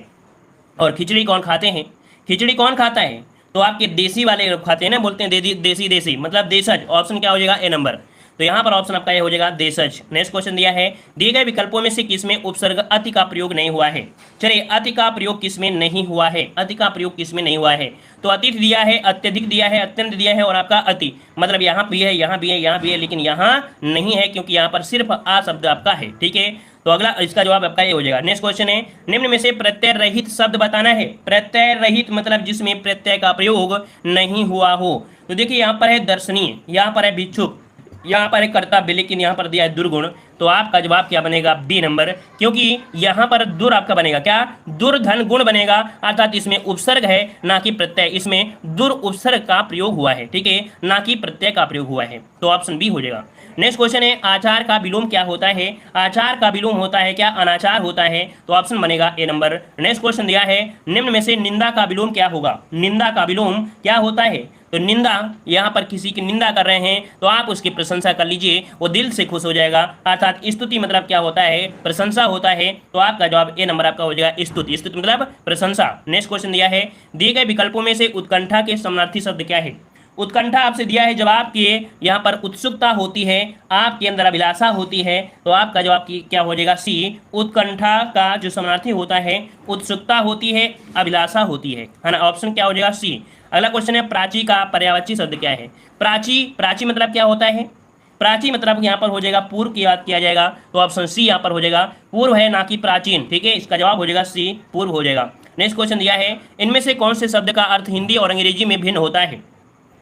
और खिचड़ी कौन खाते हैं। खिचड़ी कौन खाता है, तो आपके देसी वाले लोग खाते हैं ना, बोलते हैं देसी देसी मतलब देशज। ऑप्शन क्या हो जाएगा, ए नंबर, तो यहाँ पर ऑप्शन आपका ये हो जाएगा देशज। नेक्स्ट क्वेश्चन दिया है दिए गए विकल्पों में से किसमें उपसर्ग अति का प्रयोग नहीं हुआ है। चलिए अति का प्रयोग किसमें नहीं हुआ है, अति का प्रयोग किसमें नहीं हुआ है, तो अतिथ दिया है, अत्यधिक दिया है, अत्यंत दिया है, और आपका अति मतलब यहाँ भी है, यहाँ भी है, यहाँ भी है, लेकिन यहाँ नहीं है क्योंकि यहाँ पर सिर्फ आ शब्द आपका है। ठीक है, तो अगला इसका जवाब आपका ये हो जाएगा। नेक्स्ट क्वेश्चन है निम्न में से प्रत्यय रहित शब्द बताना है। प्रत्यय रहित मतलब जिसमें प्रत्यय का प्रयोग नहीं हुआ हो, तो देखिए यहाँ पर है दर्शनीय, यहाँ पर है भिक्षुक, यहाँ पर है कर्तव्य, लेकिन यहाँ पर दिया है दुर्गुण, तो आपका जवाब क्या बनेगा, बी नंबर, क्योंकि यहाँ पर दुर आपका बनेगा क्या, दुर्धन गुण बनेगा, अर्थात इसमें उपसर्ग है ना कि प्रत्यय, इसमें दुर उपसर्ग का प्रयोग हुआ है। ठीक है, ना कि प्रत्यय का प्रयोग हुआ है, तो ऑप्शन बी हो जाएगा। नेक्स्ट क्वेश्चन है आचार का विलोम क्या होता है। आचार का विलोम होता है क्या, अनाचार होता है, तो ऑप्शन बनेगा ए नंबर। नेक्स्ट क्वेश्चन दिया है निम्न में से निंदा का विलोम क्या होगा। निंदा का विलोम क्या होता है, तो निंदा, यहाँ पर किसी की निंदा कर रहे हैं तो आप उसकी प्रशंसा कर लीजिए, वो दिल से खुश हो जाएगा, अर्थात स्तुति मतलब क्या होता है, प्रशंसा होता है, तो आपका जवाब ए नंबर आपका हो जाएगा स्तुति। स्तुति मतलब प्रशंसा। नेक्स्ट क्वेश्चन दिया है दिए गए विकल्पों में से उत्कंठा के समानार्थी शब्द क्या है। उत्कंठा आपसे दिया है, जवाब के यहाँ पर उत्सुकता होती है, आपके अंदर अभिलाषा होती है, तो आपका जवाब की क्या हो जाएगा, सी। उत्कंठा का जो समानार्थी होता है उत्सुकता होती है, अभिलाषा होती है ना, ऑप्शन क्या हो जाएगा, सी। अगला क्वेश्चन है प्राची का पर्यायवाची शब्द क्या है। प्राची, प्राची मतलब क्या होता है, प्राची मतलब यहाँ पर हो जाएगा पूर्व की बात किया जाएगा, तो ऑप्शन सी यहाँ पर हो जाएगा, पूर्व है ना कि प्राचीन। ठीक है, इसका जवाब हो जाएगा सी, पूर्व हो जाएगा। नेक्स्ट क्वेश्चन दिया है इनमें से कौन से शब्द का अर्थ हिंदी और अंग्रेजी में भिन्न होता है।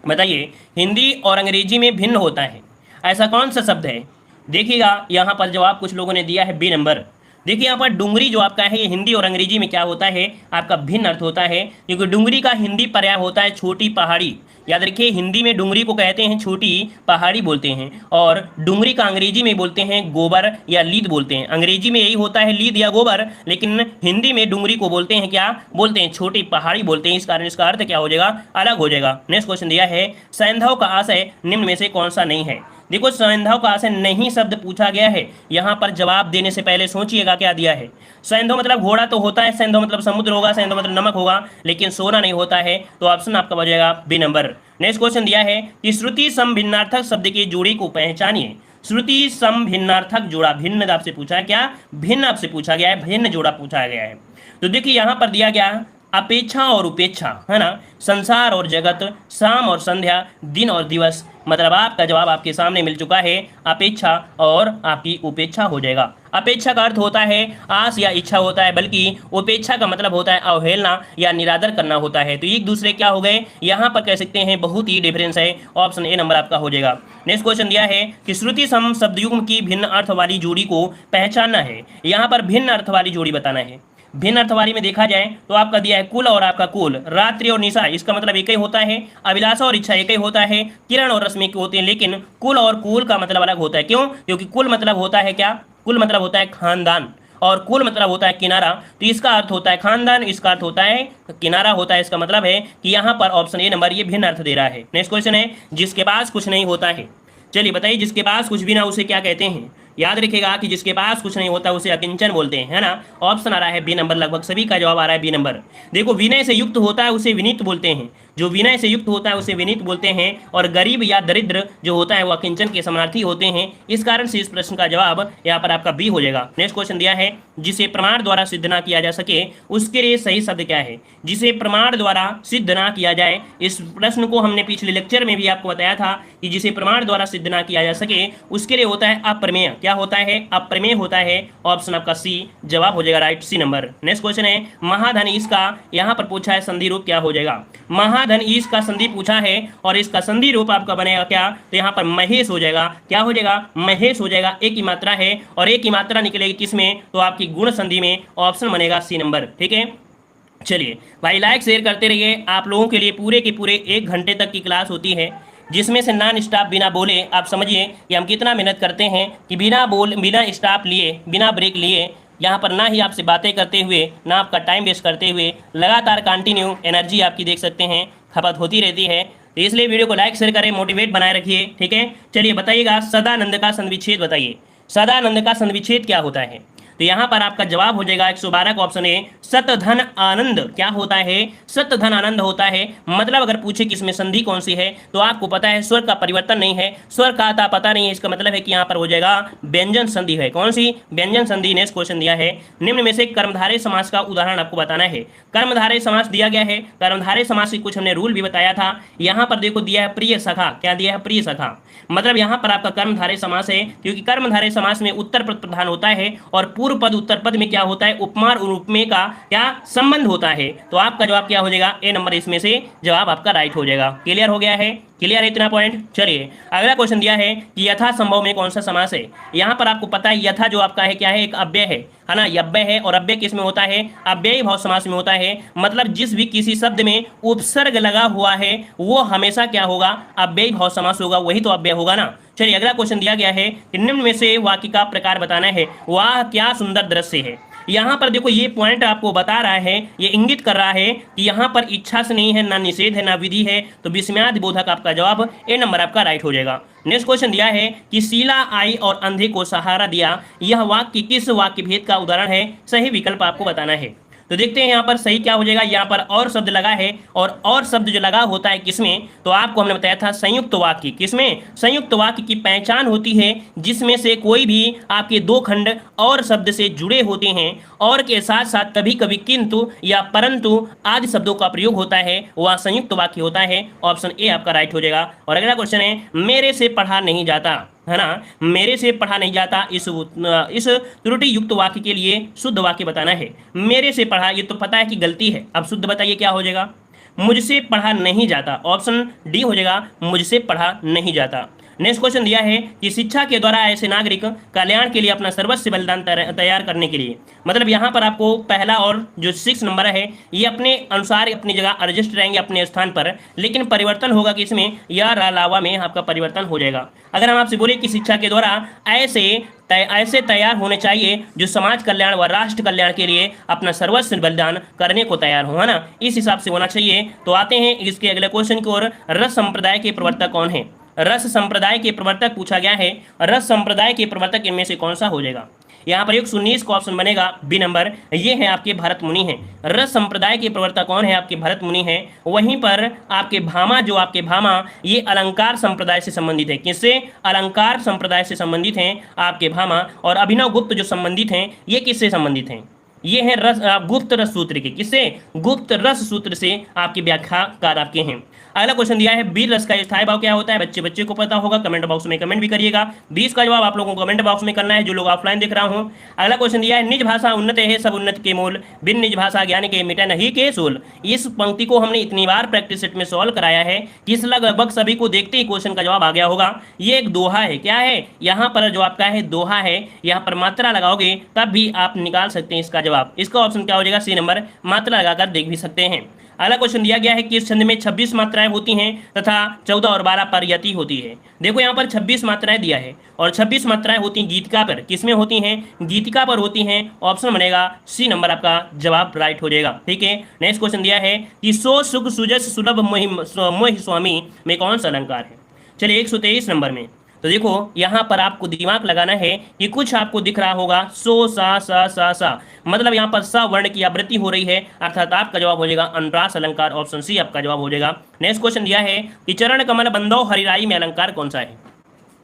बताइए हिंदी और अंग्रेजी में भिन्न होता है, ऐसा कौन सा शब्द है। देखिएगा यहाँ पर जवाब कुछ लोगों ने दिया है बी नंबर। देखिए यहाँ पर डुंगरी जो आपका है ये हिंदी और अंग्रेजी में क्या होता है, आपका भिन्न अर्थ होता है, क्योंकि डुंगरी का हिंदी पर्याय होता है छोटी पहाड़ी। याद रखिए हिंदी में डुंगरी को कहते हैं छोटी पहाड़ी बोलते हैं, और डुंगरी का अंग्रेजी में बोलते हैं गोबर या लीद बोलते हैं। अंग्रेजी में यही होता है लीद या गोबर, लेकिन हिंदी में डुंगरी को बोलते हैं क्या, बोलते हैं छोटी पहाड़ी बोलते हैं, इस कारण इसका अर्थ क्या हो जाएगा, अलग हो जाएगा। नेक्स्ट क्वेश्चन दिया है सैंधव का आशय निम्न में से कौन सा नहीं है। देखो सैंधव का आशय नहीं शब्द पूछा गया है, यहाँ पर जवाब देने से पहले सोचिएगा क्या दिया है। सैंधव मतलब घोड़ा तो होता है, सैंधव मतलब समुद्र होगा, सैंधव मतलब नमक होगा, लेकिन सोना नहीं होता है, तो ऑप्शन आपका बचेगा बी नंबर। नेक्स्ट क्वेश्चन दिया है कि श्रुति सम भिन्नार्थक शब्द की जोड़ी को पहचानिए। श्रुति सम भिन्नार्थक जोड़ा, भिन्न आपसे पूछा है क्या, भिन्न आपसे पूछा गया है, भिन्न जोड़ा पूछा गया है। तो देखिए यहाँ पर दिया गया अपेक्षा और उपेक्षा, है ना, संसार और जगत, शाम और संध्या, दिन और दिवस, मतलब आपका जवाब आपके सामने मिल चुका है, अपेक्षा और आपकी उपेक्षा हो जाएगा। अपेक्षा का अर्थ होता है आस या इच्छा होता है, बल्कि उपेक्षा का मतलब होता है अवहेलना या निरादर करना होता है, तो एक दूसरे क्या हो गए, यहाँ पर कह सकते हैं बहुत ही डिफरेंस है, ऑप्शन ए नंबर आपका हो जाएगा। नेक्स्ट क्वेश्चन दिया है कि श्रुति सम शब्दयुग्म की भिन्न अर्थ वाली जोड़ी को पहचानना है। यहाँ पर भिन्न अर्थ वाली जोड़ी बताना है। भिन्न अर्थवाली में देखा जाए तो आपका दिया है कुल और आपका कुल, रात्रि और निशा, इसका मतलब एक ही होता है, अभिलाषा और इच्छा एक ही होता है, किरण और रश्मि के होते हैं, लेकिन कुल और कुल का मतलब अलग होता है। क्यों, क्योंकि कुल मतलब होता है क्या, कुल मतलब होता है खानदान, और कुल मतलब होता है किनारा, तो इसका अर्थ होता है खानदान, इसका अर्थ होता है किनारा होता है। इसका मतलब है कि यहाँ पर ऑप्शन ए नंबर ये भिन्न अर्थ दे रहा है। नेक्स्ट क्वेश्चन है जिसके पास कुछ नहीं होता है। चलिए बताइए, जिसके पास कुछ भी ना उसे क्या कहते हैं? याद रखिएगा कि जिसके पास कुछ नहीं होता उसे अकिंचन बोलते हैं, है ना। ऑप्शन आ रहा है बी नंबर, लगभग सभी का जवाब आ रहा है बी नंबर। देखो, विनय से युक्त होता है उसे विनीत बोलते हैं, जो विनय से युक्त होता है उसे विनीत बोलते हैं, और गरीब या दरिद्र जो होता है वो अकिंचन के समानार्थी होते हैं। इस कारण से इस प्रश्न का जवाब यहाँ पर आपका बी हो जाएगा। नेक्स्ट क्वेश्चन दिया है जिसे प्रमाण द्वारा सिद्ध ना किया जा सके उसके लिए सही शब्द क्या है? जिसे प्रमाण द्वारा सिद्ध ना किया जाए, इस प्रश्न को हमने पिछले लेक्चर में भी आपको बताया था कि जिसे प्रमाण द्वारा सिद्ध ना किया जा सके उसके लिए होता है अप्रमेय। क्या होता है? अप्रमेय होता है। ऑप्शन आपका सी जवाब हो जाएगा, right, C number. Next question है महाधन ईश का यहाँ पर पूछा है संधि रूप क्या हो जाएगा? महाधन ईश का संधि पूछा है और इसका संधि रूप आपका बनेगा क्या? तो यहाँ पर महेश हो जाएगा। क्या हो जाएगा? महेश हो जाएगा। एक की मात्रा है और एक की मात्रा निकलेगी किसमें? तो आपकी गुण संधि में। ऑप्शन बनेगा सी नंबर। ठीक है, चलिए भाई लाइक शेयर करते रहिए। आप लोगों के लिए पूरे के पूरे 1 घंटे तक की क्लास होती है, जिसमें से नॉन स्टॉप बिना बोले आप समझिए कि हम कितना मेहनत करते हैं कि बिना स्टॉप लिए, बिना ब्रेक लिए, यहाँ पर ना ही आपसे बातें करते हुए, ना आपका टाइम वेस्ट करते हुए, लगातार कंटिन्यू एनर्जी आपकी देख सकते हैं खपत होती रहती है। तो इसलिए वीडियो को लाइक शेयर करें, मोटिवेट बनाए रखिए। ठीक है, चलिए बताइएगा सदानंद का संविच्छेद बताइए। सदानंद का संविच्छेद क्या होता है? तो यहाँ पर आपका जवाब हो जाएगा 112 का ऑप्शन है सतधन आनंद। क्या होता है? सतधन आनंद होता है। मतलब अगर पूछे कि इसमें संधि कौन सी है तो आपको पता है स्वर का परिवर्तन नहीं है, स्वर का आता पता नहीं है, इसका मतलब है कि यहाँ पर हो जाएगा व्यंजन संधि है। कौन सी? व्यंजन संधि। नेक्स्ट क्वेश्चन दिया है निम्न में से कर्मधारय समास का उदाहरण आपको बताना है। कर्मधारय समास दिया गया है। कर्मधारय समास की कुछ हमने रूल भी बताया था। यहाँ पर देखो दिया है प्रिय सखा। क्या दिया है? प्रिय सखा। मतलब यहाँ पर आपका कर्मधारय समास है, क्योंकि कर्मधारय समास में उत्तर पद प्रधान होता है और पूर्व पद उत्तर पद में क्या होता है? उपमा और उपमेय का क्या संबंध होता है। तो आपका जवाब क्या हो जाएगा? ए नंबर इसमें से जवाब आपका राइट हो जाएगा। क्लियर हो गया है? क्लियर है इतना पॉइंट? चलिए अगला क्वेश्चन दिया है कि यथा संभव में कौन सा समास है। यहाँ पर आपको पता है यथा जो आपका है क्या है? एक अव्यय है ना। अव्यय है और अव्यय किस में होता है? अव्ययी भाव समास में होता है। मतलब जिस भी किसी शब्द में उपसर्ग लगा हुआ है वो हमेशा क्या होगा? अव्ययी भाव समास होगा, वही तो अव्यय होगा ना। चलिए अगला क्वेश्चन दिया गया है कि निम्न में से वाक्य का प्रकार बताना है। वाह क्या सुंदर दृश्य है। यहाँ पर देखो ये पॉइंट आपको बता रहा है, ये इंगित कर रहा है कि यहाँ पर इच्छा से नहीं है, ना निषेध है, ना विधि है। तो विस्मयादि बोधक आपका जवाब ए नंबर आपका राइट हो जाएगा। नेक्स्ट क्वेश्चन दिया है कि शीला आई और अंधे को सहारा दिया, यह वाक्य किस वाक्य भेद का उदाहरण है? सही विकल्प आपको बताना है। तो देखते हैं यहाँ पर सही क्या हो जाएगा। यहाँ पर और शब्द लगा है और शब्द जो लगा होता है किसमें? तो आपको हमने बताया था संयुक्त वाक्य। किसमें? संयुक्त वाक्य की पहचान होती है जिसमें से कोई भी आपके 2 खंड और शब्द से जुड़े होते हैं और के साथ साथ कभी कभी किंतु या परंतु आदि शब्दों का प्रयोग होता है, वह संयुक्त वाक्य होता है। ऑप्शन ए आपका राइट हो जाएगा। और अगला क्वेश्चन है मेरे से पढ़ा नहीं जाता, है ना। मेरे से पढ़ा नहीं जाता, इस त्रुटि युक्त वाक्य के लिए शुद्ध वाक्य बताना है। मेरे से पढ़ा, ये तो पता है कि गलती है। अब शुद्ध बताइए क्या हो जाएगा? मुझसे पढ़ा नहीं जाता। ऑप्शन डी हो जाएगा, मुझसे पढ़ा नहीं जाता। नेक्स्ट क्वेश्चन दिया है कि शिक्षा के द्वारा ऐसे नागरिक कल्याण के लिए अपना सर्वस्व बलिदान तैयार करने के लिए। मतलब यहाँ पर आपको पहला और जो 6 नंबर है ये अपने अनुसार अपनी जगह एडजस्ट रहेंगे अपने स्थान पर, लेकिन परिवर्तन होगा कि इसमें या लावा में आपका परिवर्तन हो जाएगा। अगर हम आपसे बोले कि शिक्षा के द्वारा ऐसे तैयार होने चाहिए जो समाज कल्याण व राष्ट्र कल्याण के लिए अपना सर्वस्व बलिदान करने को तैयार हो, है ना, इस हिसाब से होना चाहिए। तो आते हैं इसके अगले क्वेश्चन की ओर। रस संप्रदाय के प्रवर्तक कौन है? रस संप्रदाय के प्रवर्तक पूछा गया है। रस संप्रदाय के प्रवर्तक इनमें से कौन सा हो जाएगा? यहाँ पर 119 का ऑप्शन बनेगा बी नंबर। ये है आपके भरत मुनि हैं। रस संप्रदाय के प्रवर्तक कौन है? आपके भरत मुनि हैं। वहीं पर आपके भामा, जो आपके भामा ये अलंकार संप्रदाय से संबंधित है। किससे? अलंकार संप्रदाय से संबंधित हैं आपके भामा। और अभिनव गुप्त जो संबंधित हैं ये किससे संबंधित हैं? ये है गुप्त रस सूत्र के। किससे? गुप्त रस सूत्र से आपके व्याख्याकार आपके हैं। अगला क्वेश्चन दिया है वीर रस का स्थायी भाव क्या होता है? बच्चे को पता होगा, कमेंट बॉक्स में कमेंट भी करिएगा। 20 का जवाब आप लोगों को कमेंट बॉक्स में करना है, जो लोग ऑफलाइन देख रहा हूँ। अगला क्वेश्चन दिया है निज भाषा उन्नत है सब उन्नत के मूल, बिन निज भाषा ज्ञान के मिटे नहीं के सूल। इस पंक्ति को हमने इतनी बार प्रैक्टिस सेट में सॉल्व कराया है कि इस लगभग सभी को देखते ही क्वेश्चन का जवाब आ गया होगा। ये एक दोहा है। क्या है? यहाँ पर जो आपका है दोहा है, यहाँ पर मात्रा लगाओगे तब भी आप निकाल सकते हैं इसका जवाब। इसका ऑप्शन क्या हो जाएगा? C number. मात्रा लगाकर देख भी सकते हैं। अगला क्वेश्चन दिया गया है कि इस छंद में 26 मात्राएं होती हैं तथा 14 और 12 परयति होती है। देखो यहाँ पर 26 मात्राएं दिया है और 26 मात्राएं होती हैं गीतिका पर। किसमें होती हैं? गीतिका पर होती हैं। ऑप्शन बनेगा सी नंबर आपका जवाब राइट हो जाएगा। ठीक है, नेक्स्ट क्वेश्चन दिया है कि सो सुख सुजस सुलभ मोहि स्वामी में कौन सा अलंकार है? चलिए 123 नंबर में। तो देखो यहाँ पर आपको दिमाग लगाना है कि कुछ आपको दिख रहा होगा सो सा मतलब यहाँ पर सा वर्ण की आवृत्ति हो रही है, अर्थात आपका जवाब हो जाएगा अनुप्रास अलंकार। ऑप्शन सी आपका जवाब हो जाएगा। नेक्स्ट क्वेश्चन दिया है कि चरण कमल बंदो हरिराई में अलंकार कौन सा है?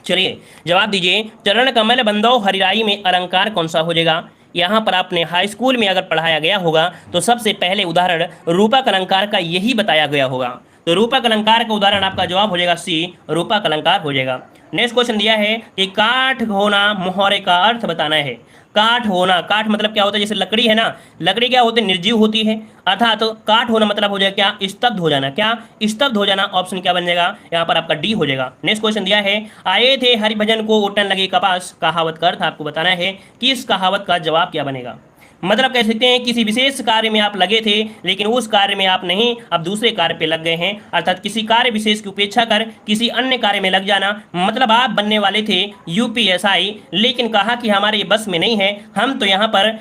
चलिए जवाब दीजिए, चरण कमल बंदो हरिराई में अलंकार कौन सा हो जाएगा? यहाँ पर आपने हाई स्कूल में अगर पढ़ाया गया होगा तो सबसे पहले उदाहरण रूपक अलंकार का यही बताया गया होगा। तो रूपक अलंकार का उदाहरण आपका जवाब हो जाएगा सी, रूपक अलंकार हो जाएगा। नेक्स्ट क्वेश्चन दिया है कि काठ होना मुहावरे का अर्थ बताना है। काठ होना, काठ मतलब क्या होता है? जैसे लकड़ी है ना, लकड़ी क्या होती है? निर्जीव होती है, अर्थात तो काठ होना मतलब हो जाएगा क्या? स्तब्ध हो जाना। क्या? स्तब्ध हो जाना। ऑप्शन क्या बन जाएगा? यहाँ पर आपका डी हो जाएगा। नेक्स्ट क्वेश्चन दिया है आए थे हरिभजन को उठन लगे कपास, कहावत का अर्थ आपको बताना है कि इस कहावत का जवाब क्या बनेगा। मतलब कह सकते हैं किसी विशेष कार्य में आप लगे थे लेकिन उस कार्य में आप नहीं, अब दूसरे कार्य पे लग गए हैं, अर्थात किसी कार्य विशेष की उपेक्षा कर किसी अन्य कार्य में लग जाना। मतलब आप बनने वाले थे यूपीएसआई लेकिन कहा कि हमारे बस में नहीं है, हम तो यहाँ पर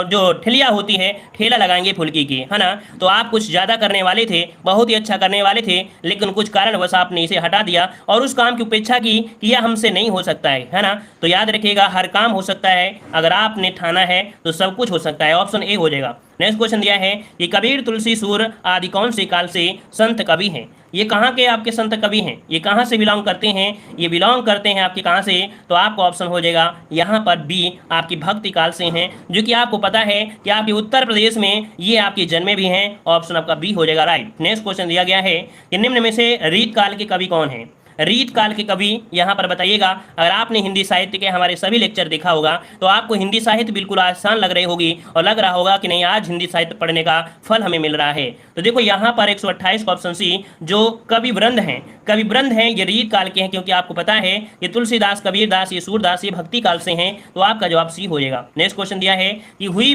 जो ठेलिया होती है ठेला लगाएंगे फुल्की की, है ना। तो आप कुछ ज़्यादा करने वाले थे, बहुत ही अच्छा करने वाले थे, लेकिन कुछ कारणवश आपने इसे हटा दिया और उस काम की उपेक्षा की कि यह हमसे नहीं हो सकता है ना। तो याद रखिएगा हर काम हो सकता है, अगर आपने ठाना है तो सब कुछ हो सकता है। ऑप्शन ए हो जाएगा। नेक्स्ट क्वेश्चन दिया है कि कबीर तुलसी सूर आदि कौन से काल से संत कवि हैं? ये कहाँ के आपके संत कवि हैं? ये कहाँ से बिलोंग करते हैं? ये बिलोंग करते हैं आपके कहाँ से? तो आपको ऑप्शन हो जाएगा यहाँ पर बी, आपकी भक्ति काल से हैं, जो कि आपको पता है कि आपके उत्तर प्रदेश में ये आपके जन्मे भी हैं। ऑप्शन आपका बी हो जाएगा राइट। नेक्स्ट क्वेश्चन दिया गया है कि निम्न में से रीत काल के कवि कौन है? रीत काल के कवि यहाँ पर बताइएगा। अगर आपने हिंदी साहित्य के हमारे सभी लेक्चर देखा होगा तो आपको हिंदी साहित्य बिल्कुल आसान लग रही होगी और लग रहा होगा कि नहीं आज हिंदी साहित्य पढ़ने का फल हमें मिल रहा है। तो देखो यहाँ पर 128 ऑप्शन सी जो कवि वृंद हैं, कवि वृंद हैं ये रीत काल के हैं, क्योंकि आपको पता है ये तुलसीदास, कबीरदास, ये सूरदास ये भक्ति काल से हैं। तो आपका जवाब सी हो जाएगा। नेक्स्ट क्वेश्चन दिया है कि हुई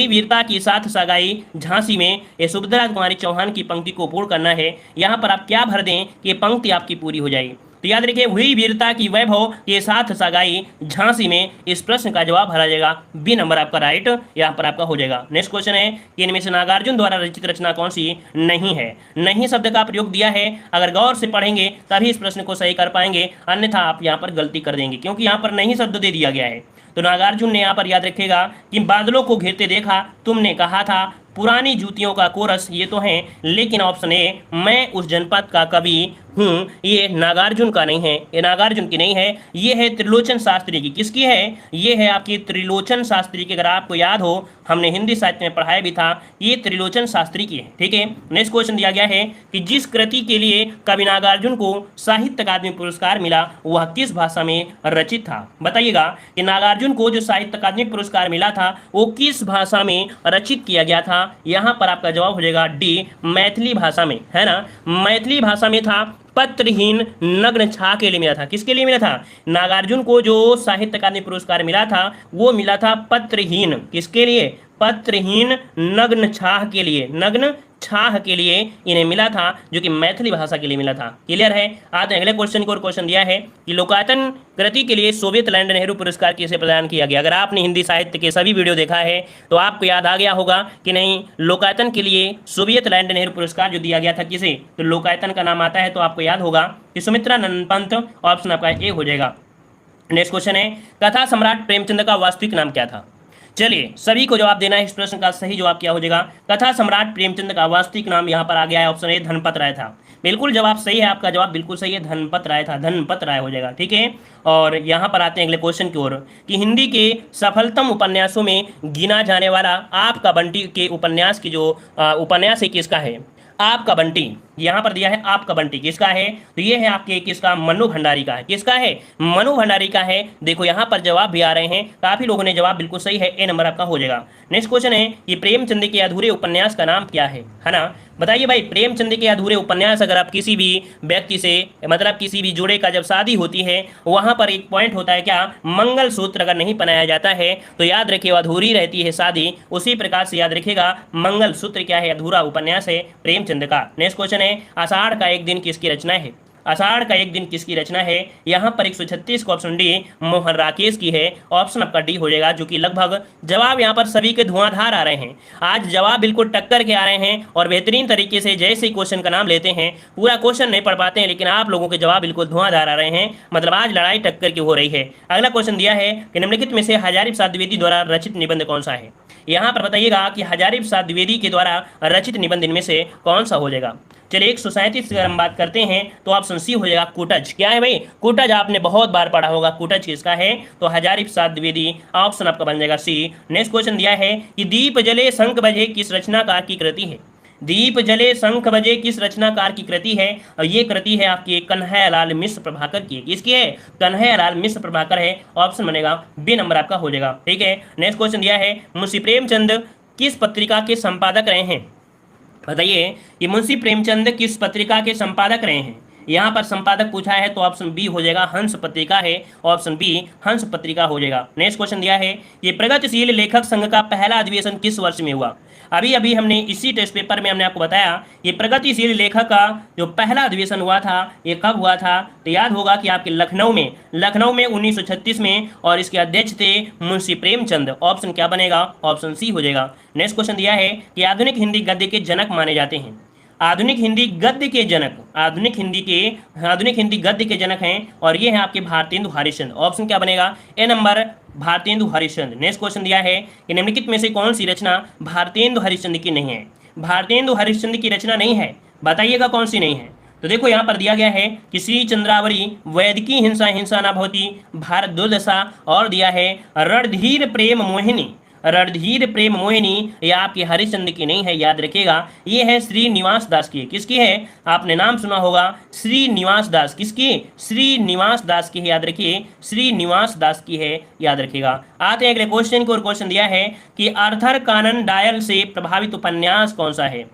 वीरता की साथ सगाई झांसी में, ये सुभद्रा कुमारी चौहान की पंक्ति को पूर्ण करना है। यहाँ पर आप क्या भर दें कि पंक्ति आपकी पूरी हो जाएगी। तो याद रखिए हुई वीरता की वैभव के साथ सगाई झांसी में, इस प्रश्न का जवाब भरा जाएगा बी नंबर आपका राइट यहाँ पर आपका हो जाएगा। नेक्स्ट क्वेश्चन है कि इनमें से नागार्जुन द्वारा रचित रचना कौन सी नहीं है? नहीं शब्द का प्रयोग दिया है, अगर गौर से पढ़ेंगे तभी इस प्रश्न को सही कर पाएंगे, अन्यथा आप यहाँ पर गलती कर देंगे, क्योंकि यहाँ पर नहीं शब्द दे दिया गया है। तो नागार्जुन ने यहाँ पर याद रखेगा कि बादलों को घिरते देखा तुमने कहा था, पुरानी जूतियों का कोरस ये तो है, लेकिन ऑप्शन ए मैं उस जनपद का कवि हूँ ये नागार्जुन का नहीं है, ये नागार्जुन की नहीं है, ये है त्रिलोचन शास्त्री की। किसकी है? ये है आपकी त्रिलोचन शास्त्री की। अगर आपको याद हो हमने हिंदी साहित्य में पढ़ाया भी था, ये त्रिलोचन शास्त्री की है। ठीक है, नेक्स्ट क्वेश्चन दिया गया है कि जिस कृति के लिए कवि नागार्जुन को साहित्य अकादमी पुरस्कार मिला वह किस भाषा में रचित था? बताइएगा कि नागार्जुन को जो साहित्य अकादमी पुरस्कार मिला था वो किस भाषा में रचित किया गया था? यहाँ पर आपका जवाब हो जाएगा डी, मैथिली भाषा में, है ना। मैथिली भाषा में था। पत्रहीन नग्न छा के लिए मिला था। किसके लिए मिला था? नागार्जुन को जो साहित्य अकादमी पुरस्कार मिला था वो मिला था पत्रहीन। किसके लिए? पत्रहीन नग्न छाह के लिए, नग्न छाह के लिए इन्हें मिला था, जो कि मैथिली भाषा के लिए मिला था। क्लियर है? आते हैं अगले क्वेश्चन को। और क्वेश्चन दिया है कि लोकायतन कृति के लिए सोवियत लैंड नेहरू पुरस्कार किसे प्रदान किया गया? अगर आपने हिंदी साहित्य के सभी वीडियो देखा है तो आपको याद आ गया होगा कि नहीं लोकायतन के लिए सोवियत लैंड नेहरू पुरस्कार जो दिया गया था किसे? तो लोकायतन का नाम आता है तो आपको याद होगा कि सुमित्रा नंदन पंत। ऑप्शन आपका ए हो जाएगा। नेक्स्ट क्वेश्चन है कथा सम्राट प्रेमचंद का वास्तविक नाम क्या था? चलिए सभी को जवाब देना है। इस प्रश्न का सही जवाब क्या हो जाएगा? कथा सम्राट प्रेमचंद का वास्तविक नाम यहाँ पर आ गया है। ऑप्शन ए धनपत राय था। बिल्कुल जवाब सही है, आपका जवाब बिल्कुल सही है, धनपत राय था, धनपत राय हो जाएगा। ठीक है, और यहाँ पर आते हैं अगले क्वेश्चन की ओर कि हिंदी के सफलतम उपन्यासों में गिना जाने वाला आपका बंटी के उपन्यास की जो उपन्यास है किसका है? आपका बंटी, यहाँ पर दिया है आपका बंटी, किसका है? तो ये है आपके किसका? मनु भंडारी का है। किसका है? मनु भंडारी का है। देखो यहाँ पर जवाब भी आ रहे हैं, काफी लोगों ने जवाब बिल्कुल सही है, ए नंबर आपका हो जाएगा। नेक्स्ट क्वेश्चन है कि प्रेमचंद के अधूरे उपन्यास का नाम क्या है ना? बताइए भाई, प्रेमचंद के अधूरे उपन्यास, अगर आप किसी भी व्यक्ति से मतलब किसी भी जोड़े का जब शादी होती है वहां पर एक पॉइंट होता है क्या? मंगलसूत्र अगर नहीं पहनाया जाता है तो याद रखिए अधूरी रहती है शादी। उसी प्रकार से याद रखिएगा मंगलसूत्र क्या है? अधूरा उपन्यास है प्रेमचंद का। नेक्स्ट क्वेश्चन है आषाढ़ का एक दिन किसकी रचना है? आषाढ़ का एक दिन किसकी रचना है? यहाँ पर 136 का ऑप्शन डी मोहन राकेश की है। ऑप्शन आपका डी हो जाएगा, जो कि लगभग जवाब यहाँ पर सभी के धुआंधार आ रहे हैं। आज जवाब बिल्कुल टक्कर के आ रहे हैं और बेहतरीन तरीके से जैसे ही क्वेश्चन का नाम लेते हैं पूरा क्वेश्चन नहीं पढ़ पाते हैं, लेकिन आप लोगों के जवाब बिल्कुल धुआंधार आ रहे हैं। मतलब आज लड़ाई टक्कर की हो रही है। अगला क्वेश्चन दिया है कि निम्नलिखित में से हजारी प्रसाद द्विवेदी द्वारा रचित निबंध कौन सा है? यहाँ पर बताइएगा कि हजारी प्रसाद द्विवेदी के द्वारा रचित निबंध इनमें से कौन सा हो जाएगा? चलिए 137 अगर हम बात करते हैं तो ऑप्शन सी हो जाएगा कूटज। क्या है भाई? कूटज आपने बहुत बार पढ़ा होगा। कूटज किसका है? तो हजारी प्रसाद द्विवेदी, ऑप्शन आपका बन जाएगा सी। नेक्स्ट क्वेश्चन दिया है कि दीप जले शंख बजे किस रचनाकार की कृति है? दीप जले शंख बजे किस रचनाकार की कृति है? और ये कृति है आपकी कन्हैयालाल मिश्र प्रभाकर की। किसकी है? कन्हैयालाल मिश्र प्रभाकर है। ऑप्शन बनेगा बी नंबर आपका हो जाएगा। ठीक है, नेक्स्ट क्वेश्चन दिया है मुंशी प्रेमचंद किस पत्रिका के संपादक रहे हैं? बताइए ये मुंशी प्रेमचंद किस पत्रिका के संपादक रहे हैं? यहाँ पर संपादक पूछा है तो ऑप्शन बी हो जाएगा हंस पत्रिका है। ऑप्शन बी हंस पत्रिका हो जाएगा। नेक्स्ट क्वेश्चन दिया है ये प्रगतिशील लेखक संघ का पहला अधिवेशन किस वर्ष में हुआ? अभी अभी हमने इसी टेस्ट पेपर में हमने आपको बताया ये प्रगतिशील लेखक का जो पहला अधिवेशन हुआ था ये कब हुआ था? तो याद होगा कि आपके लखनऊ में 1936 में, और इसके अध्यक्ष थे मुंशी प्रेमचंद। ऑप्शन क्या बनेगा? ऑप्शन सी हो जाएगा। नेक्स्ट क्वेश्चन दिया है कि आधुनिक हिंदी गद्य के जनक माने जाते हैं। आधुनिक हिंदी गद्य के जनक, आधुनिक हिंदी गद्य के जनक हैं और ये हैं आपके भारतेंदु हरिश्चंद्र। ऑप्शन क्या बनेगा? A number Bharatendu Harishchandra. Next question दिया है कि निम्नलिखित में से कौन सी रचना भारतेंदु हरिश्चंद्र की नहीं है? भारतेंदु हरिश्चंद्र की रचना नहीं है, बताइएगा कौन सी नहीं है? तो देखो यहाँ पर दिया गया है कि श्री चंद्रावली, वैदिकी हिंसा हिंसा न भवती, भारत दुर्दशा, और दिया है रणधीर प्रेम मोहिनी। रणधीर प्रेम मोहिनी ये आपकी हरिश्चंद्र की नहीं है, याद रखिएगा। ये है श्रीनिवास दास की। किसकी है? आपने नाम सुना होगा श्रीनिवास दास। किसकी? श्रीनिवास दास की है, याद रखिए श्रीनिवास दास की है, याद रखिएगा। आते हैं अगले क्वेश्चन को, और क्वेश्चन दिया है कि आर्थर कॉनन डॉयल से प्रभावित उपन्यास कौन सा है?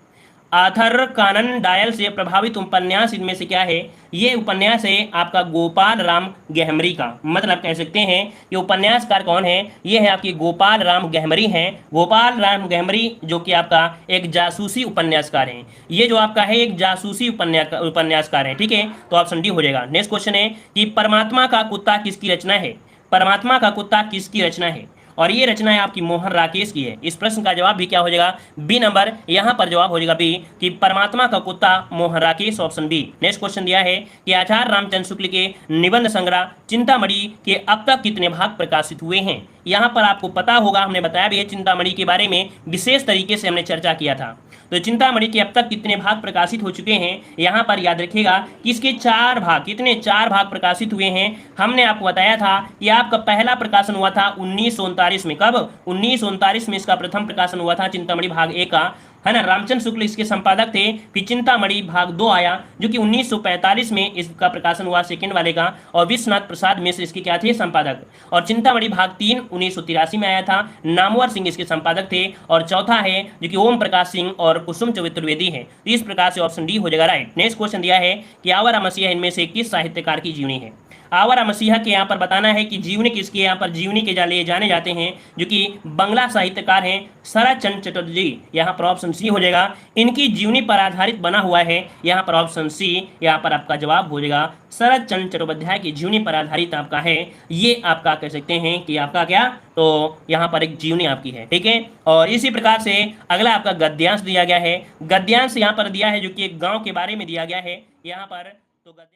आर्थर कॉनन डॉयल से प्रभावित उपन्यास इनमें से क्या है? ये उपन्यास है आपका गोपाल राम गहमरी का। मतलब कह सकते हैं ये उपन्यासकार कौन है? ये है आपकी गोपाल राम गहमरी हैं। गोपाल राम गहमरी जो कि आपका एक जासूसी उपन्यासकार हैं। ये जो आपका है एक जासूसी उपन्यासकार है। ठीक है, तो ऑप्शन डी हो जाएगा। नेक्स्ट क्वेश्चन है कि परमात्मा का कुत्ता किसकी रचना है? परमात्मा का कुत्ता किसकी रचना है? और ये रचना है आपकी मोहन राकेश की है। इस प्रश्न का जवाब भी क्या हो जाएगा? B number. यहाँ पर जवाब हो जाएगा बी कि परमात्मा का कुत्ता Mohan Rakesh, option B. Next question दिया है कि आचार्य रामचंद्र शुक्ल के निबंध संग्रह चिंतामणि के अब तक कितने भाग प्रकाशित हुए हैं? यहाँ पर आपको पता होगा, हमने बताया भी है चिंतामणि के बारे में विशेष तरीके से हमने चर्चा किया था। तो चिंतामणि के अब तक कितने भाग प्रकाशित हो चुके हैं? यहाँ पर याद रखिएगा कि इसके 4 भाग, कितने 4 भाग प्रकाशित हुए हैं। हमने आपको बताया था कि आपका पहला प्रकाशन हुआ था 1939 में। कब? 1939 में इसका प्रथम प्रकाशन हुआ था चिंतामणि भाग 1 का, है ना। रामचंद्र शुक्ल इसके संपादक थे। फिर चिंतामणि भाग 2 आया जो कि 1945 में इसका प्रकाशन हुआ सेकंड वाले का, और विश्वनाथ प्रसाद मिश्र इसके क्या थे? संपादक। और चिंतामणि भाग 3 1983 में आया था, नामवर सिंह इसके संपादक थे। और चौथा है जो कि ओम प्रकाश सिंह और कुसुम चतुर्वेदी है। तो इस प्रकार से ऑप्शन डी हो जाएगा राइट। नेक्स्ट क्वेश्चन दिया है कि आवारा मसीहा इनमें से किस साहित्यकार की जीवनी है? आवारा मसीहा के यहाँ पर बताना है कि जीवनी किसकी है। यहाँ पर जीवनी के लिए जाने जाते हैं जो कि बंगला साहित्यकार हैं शरद चंद्र चटर्जी। यहाँ पर ऑप्शन सी हो जाएगा। इनकी जीवनी पर आधारित बना हुआ है। यहाँ पर ऑप्शन सी, यहाँ पर आपका जवाब हो जाएगा शरद चंद्र चट्टोपाध्याय की जीवनी पर आधारित आपका है। ये आपका कह सकते हैं कि आपका क्या, तो यहाँ पर एक जीवनी आपकी है। ठीक है, और इसी प्रकार से अगला आपका गद्यांश दिया गया है। गद्यांश यहाँ पर दिया है जो कि एक गाँव के बारे में दिया गया है यहाँ पर। तो